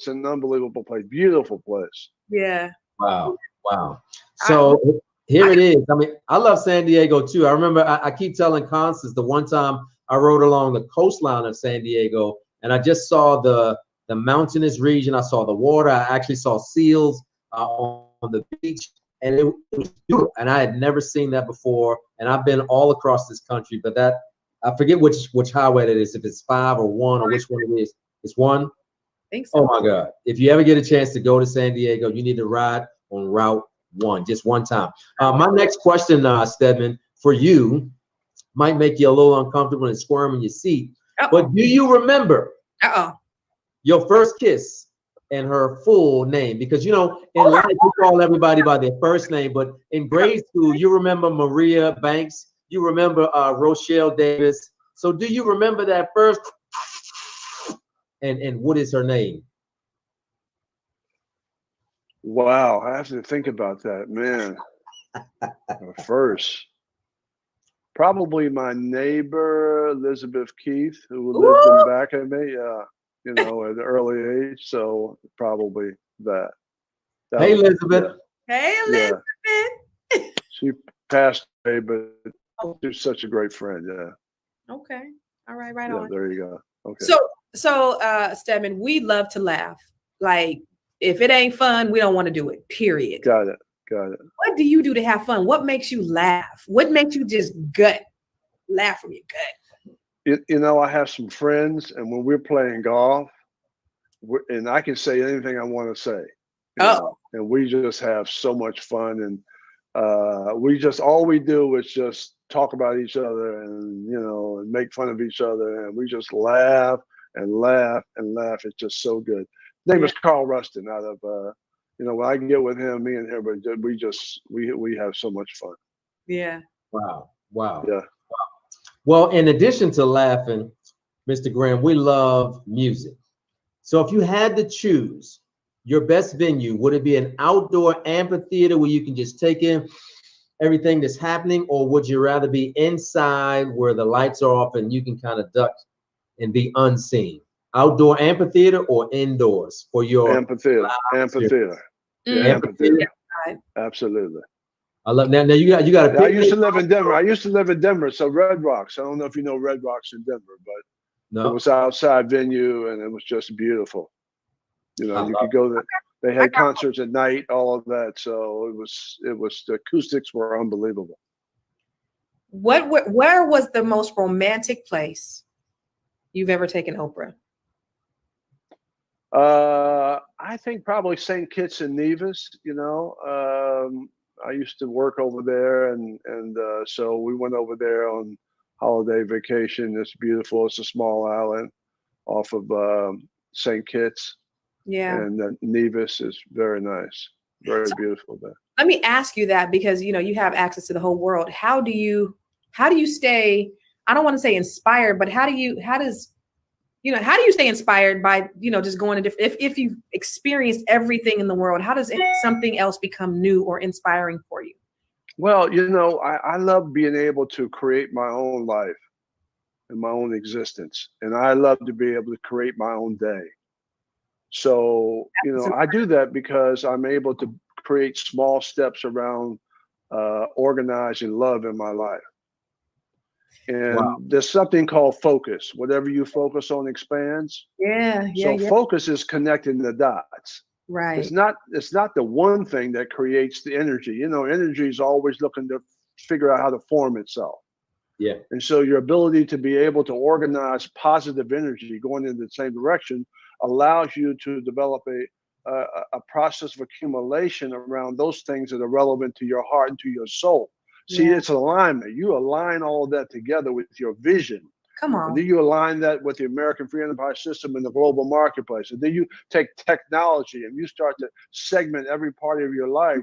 an unbelievable place. Beautiful place. Yeah. Wow. So here it is. I mean, I love San Diego too. I remember I keep telling Constance the one time I rode along the coastline of San Diego and I just saw the mountainous region. I saw the water. I actually saw seals on the beach, and it was beautiful. And I had never seen that before. And I've been all across this country, but I forget which highway it is, if it's 5 or 1 or which one it is. It's 1. I think so. Oh my God. If you ever get a chance to go to San Diego, you need to ride on Route 1, just one time. My next question, Steadman, for you might make you a little uncomfortable and squirm in your seat. But do you remember your first kiss and her full name? Because, in life, you call everybody by their first name, but in grade school, you remember Maria Banks, you remember Rochelle Davis. So do you remember that first? And what is her name? Wow, I have to think about that, man. First, probably my neighbor Elizabeth Keith, who lived in back of me. At an early age. So probably that. Hey, Elizabeth. Hey, Elizabeth. Yeah. She passed away, but she's such a great friend. Yeah. Okay. All right. Right on. There you go. Okay. So, Steadman, we love to laugh. Like, if it ain't fun, we don't want to do it. Period. Got it. What do you do to have fun? What makes you laugh? What makes you just laugh from your gut? I have some friends, and when we're playing golf, and I can say anything I want to say. And we just have so much fun, and all we do is just talk about each other, and and make fun of each other, and we just laugh and laugh and laugh. It's just so good. His name is Carl Rustin out of when I can get with him, me and him, but we have so much fun. Yeah. Wow. Yeah. Well, in addition to laughing, Mr. Graham, we love music. So if you had to choose your best venue, would it be an outdoor amphitheater where you can just take in everything that's happening, or would you rather be inside where the lights are off and you can kind of duck and be unseen? Outdoor amphitheater or indoors for your amphitheater? Amphitheater. Yeah, amphitheater. Absolutely. I love now you got to. I used to live in Denver. So Red Rocks. I don't know if you know Red Rocks in Denver, but it was outside venue and it was just beautiful. You could go there. They had concerts at night, all of that. So it was the acoustics were unbelievable. Where was the most romantic place you've ever taken Oprah? I think probably St. Kitts and Nevis. I used to work over there, and so we went over there on holiday vacation. It's beautiful. It's a small island off of St. Kitts. Yeah. And Nevis is very nice. Very beautiful there. Let me ask you that, because you have access to the whole world. How do you stay, I don't want to say inspired, but how does You know, how do you stay inspired by, you know, just going to different, if you've experienced everything in the world, how does something else become new or inspiring for you? Well, you know, I love being able to create my own life and my own existence. And I love to be able to create my own day. So, you know, I do that because I'm able to create small steps around organizing love in my life. And there's something called focus. Whatever you focus on expands. Yeah. So focus is connecting the dots. Right. It's not the one thing that creates the energy. You know, energy is always looking to figure out how to form itself. Yeah. And so your ability to be able to organize positive energy going in the same direction allows you to develop a process of accumulation around those things that are relevant to your heart and to your soul. See, it's alignment. You align all of that together with your vision. Come on. And then you align that with the American free enterprise system in the global marketplace. And then you take technology and you start to segment every part of your life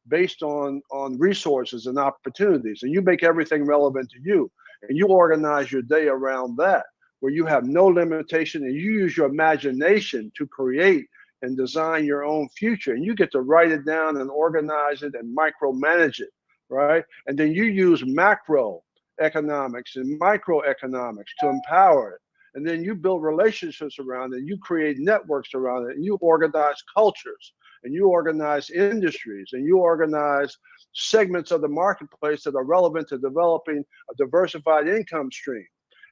based on resources and opportunities. And you make everything relevant to you. And you organize your day around that, where you have no limitation and you use your imagination to create and design your own future. And you get to write it down and organize it and micromanage it, right? And then you use macro economics and microeconomics to empower it. And then you build relationships around it, you create networks around it, and you organize cultures, and you organize industries, and you organize segments of the marketplace that are relevant to developing a diversified income stream.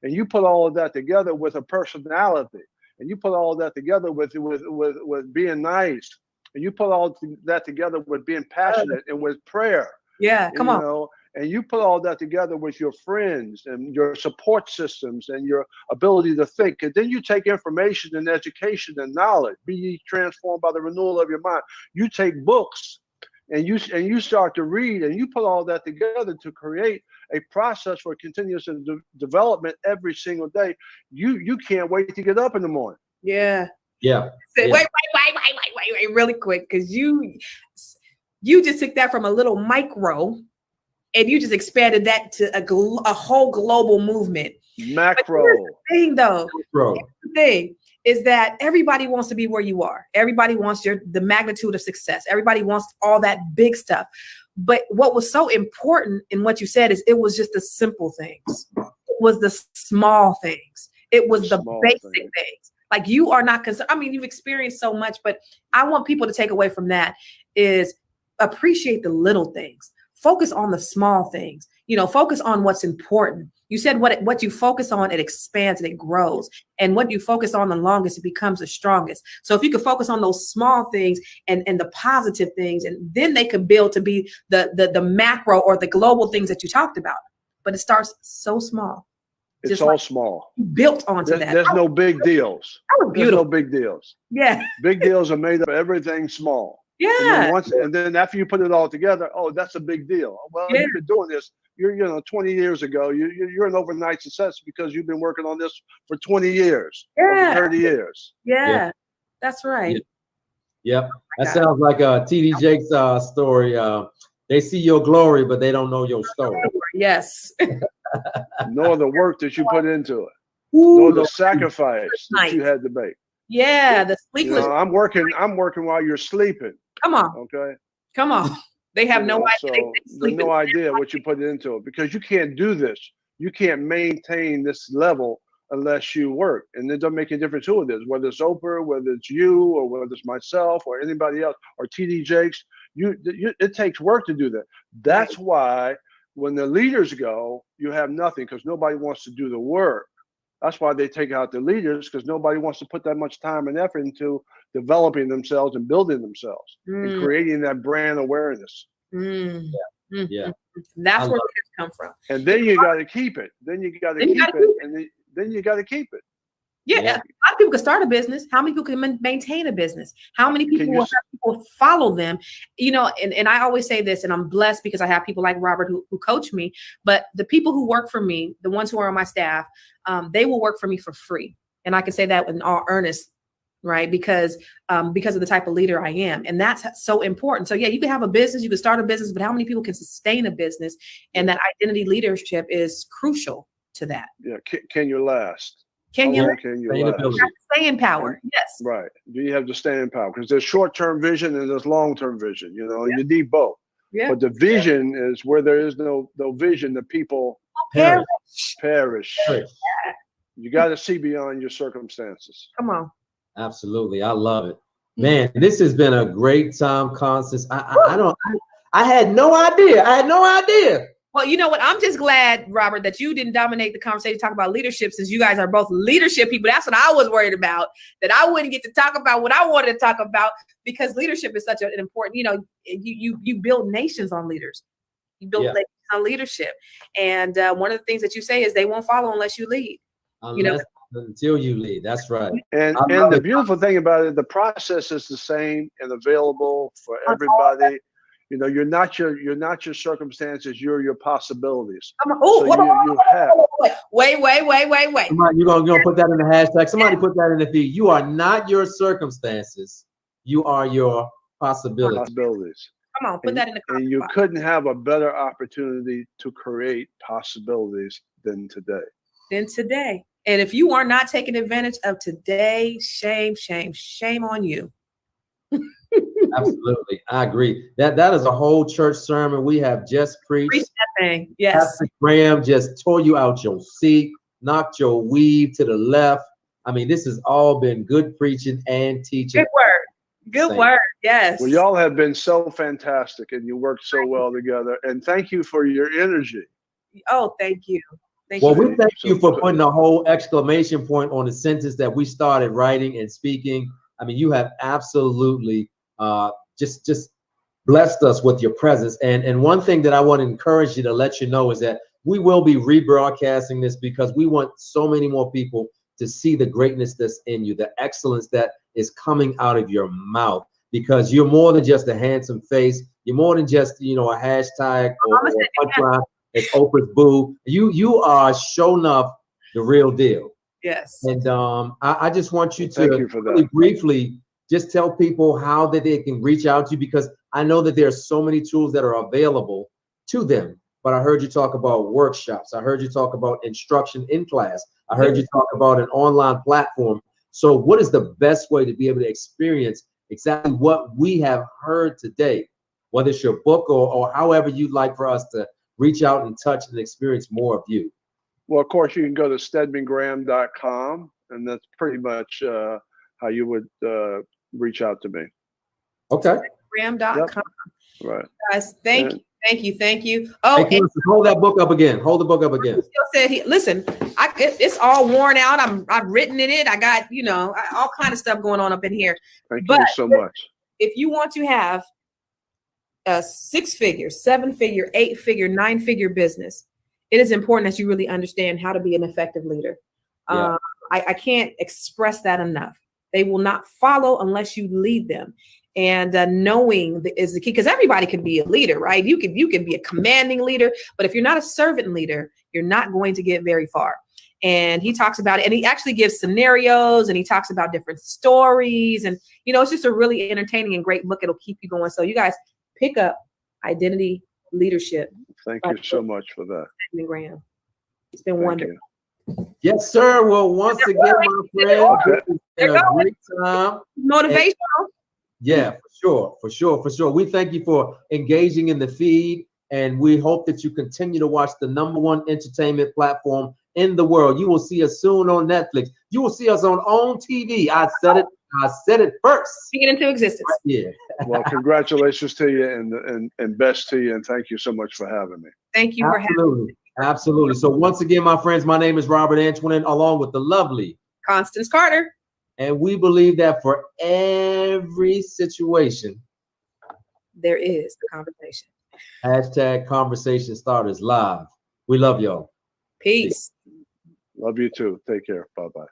And you put all of that together with a personality, and you put all of that together with being nice, and you put all that together with being passionate and with prayer. Yeah, come on. Know, and you put all that together with your friends and your support systems and your ability to think. And then you take information and education and knowledge, be ye transformed by the renewal of your mind. You take books and you start to read, and you put all that together to create a process for continuous development every single day. You can't wait to get up in the morning. Yeah. Yeah. Wait, really quick, because you just took that from a little micro and you just expanded that to a whole global movement. Macro. The thing though, the thing is that everybody wants to be where you are. Everybody wants the magnitude of success. Everybody wants all that big stuff. But what was so important in what you said is it was just the simple things. It was the small things. It was the basic things. Like, you are not concerned. I mean, you've experienced so much, but I want people to take away from that is appreciate the little things. Focus on the small things. You know, focus on what's important. You said what you focus on, it expands and it grows. And what you focus on the longest, it becomes the strongest. So if you could focus on those small things and the positive things, and then they could build to be the macro or the global things that you talked about. But it starts so small. It's just all small. Built onto that. There's no big deals. There's no big deals. Yeah. Big deals are made up of everything small. Yeah. And then after you put it all together, oh, that's a big deal. Well, you've been doing this. You're 20 years ago. You're an overnight success because you've been working on this for 20 years. Yeah. Over 30 years. Yeah. That's right. Yep. That sounds like a TD Jakes story. They see your glory, but they don't know your story. Yes. Nor the work that you put into it. Nor the sacrifice that you had to make. Yeah, the sleepless. I'm working while you're sleeping. Come on. Okay. Come on. They have no idea. So they no idea what you put into it, because you can't do this. You can't maintain this level unless you work. And it doesn't make any difference who it is, whether it's Oprah, whether it's you, or whether it's myself, or anybody else, or TD Jakes. It takes work to do that. That's why when the leaders go, you have nothing, because nobody wants to do the work. That's why they take out the leaders, because nobody wants to put that much time and effort into developing themselves and building themselves and creating that brand awareness. Yeah. That's where leaders come from. And then you got to keep it. Then you got to keep it. And then you got to keep it. Yeah. A lot of people can start a business. How many people can maintain a business? How many people will have people follow them? You know, and I always say this, and I'm blessed because I have people like Robert who coach me. But the people who work for me, the ones who are on my staff, they will work for me for free. And I can say that in all earnest, right? Because of the type of leader I am. And that's so important. So yeah, you can have a business, you can start a business, but how many people can sustain a business? And that identity leadership is crucial to that. Yeah. Can you last? Can you? Can you last? Staying power? Yes. Right. Do you have the staying power? Because there's short-term vision and there's long-term vision. You know, you need both. Yeah. But the vision is where there is no vision, the people perish. You got to see beyond your circumstances. Come on. Absolutely. I love it. Man, this has been a great time, Constance. I had no idea. Well, you know what? I'm just glad, Robert, that you didn't dominate the conversation, talk about leadership, since you guys are both leadership people. That's what I was worried about, that I wouldn't get to talk about what I wanted to talk about, because leadership is such an important, you know, you build nations on leaders. You build nations on leadership. And one of the things that you say is they won't follow unless you lead. Until you lead. That's right. And the beautiful thing about it, the process is the same and available for everybody. You know, you're not your circumstances, you're your possibilities. Wait. You're gonna put that in the hashtag. Somebody put that in the feed. You are not your circumstances. You are your possibilities. Come on, put that in the comments. And you couldn't have a better opportunity to create possibilities than today. And if you are not taking advantage of today, shame on you. Absolutely. I agree. That is a whole church sermon we have just preached. Preach that thing. Yes. Pastor Graham just tore you out your seat, knocked your weave to the left. I mean, this has all been good preaching and teaching. Good word. Yes. Well, y'all have been so fantastic and you work so well together. And thank you for your energy. Oh, thank you. We thank you for putting a whole exclamation point on the sentence that we started writing and speaking. I mean, you have absolutely just blessed us with your presence. And one thing that I want to encourage you to let you know is that we will be rebroadcasting this, because we want so many more people to see the greatness that's in you, the excellence that is coming out of your mouth, because you're more than just a handsome face. You're more than just, you know, a hashtag or a punchline. It's Oprah's boo. You are showing up the real deal. Yes. And I just want you to really briefly just tell people how that they can reach out to you, because I know that there are so many tools that are available to them. But I heard you talk about workshops. I heard you talk about instruction in class. I heard you talk about an online platform. So what is the best way to be able to experience exactly what we have heard today, whether it's your book or however you'd like for us to reach out and touch and experience more of you? Well, of course, you can go to steadmangraham.com, and that's pretty much how you would reach out to me. Okay. Graham.com. Yep. Right. Guys, thank you. Oh, hey, hold that book up again. Hold the book up again. Listen, it's all worn out. I've written in it. I got, all kind of stuff going on up in here. Thank you so much. If you want to have a 6-figure, 7-figure, 8-figure, 9-figure business, it is important that you really understand how to be an effective leader. Yeah. I can't express that enough. They will not follow unless you lead them. And knowing is the key, because everybody can be a leader, right? You can be a commanding leader, but if you're not a servant leader, you're not going to get very far. And he talks about it, and he actually gives scenarios, and he talks about different stories, and it's just a really entertaining and great book. It'll keep you going. So you guys pick up Identity Leadership. Thank you so much for that, Steadman Graham. It's been wonderful. Yes, sir. Well, once again, my friend, it's been a great time. Motivational. Yeah, for sure. We thank you for engaging in the feed, and we hope that you continue to watch the #1 entertainment platform in the world. You will see us soon on Netflix. You will see us on TV. I said it first. Bring it into existence. Yeah. Well, congratulations to you, and best to you, and thank you so much for having me. Thank you for having me. Absolutely. So once again, my friends, my name is Robert Antoine, along with the lovely Constance Carter. And we believe that for every situation, there is a conversation. #ConversationStarters live. We love y'all. Peace. Love you too. Take care. Bye-bye.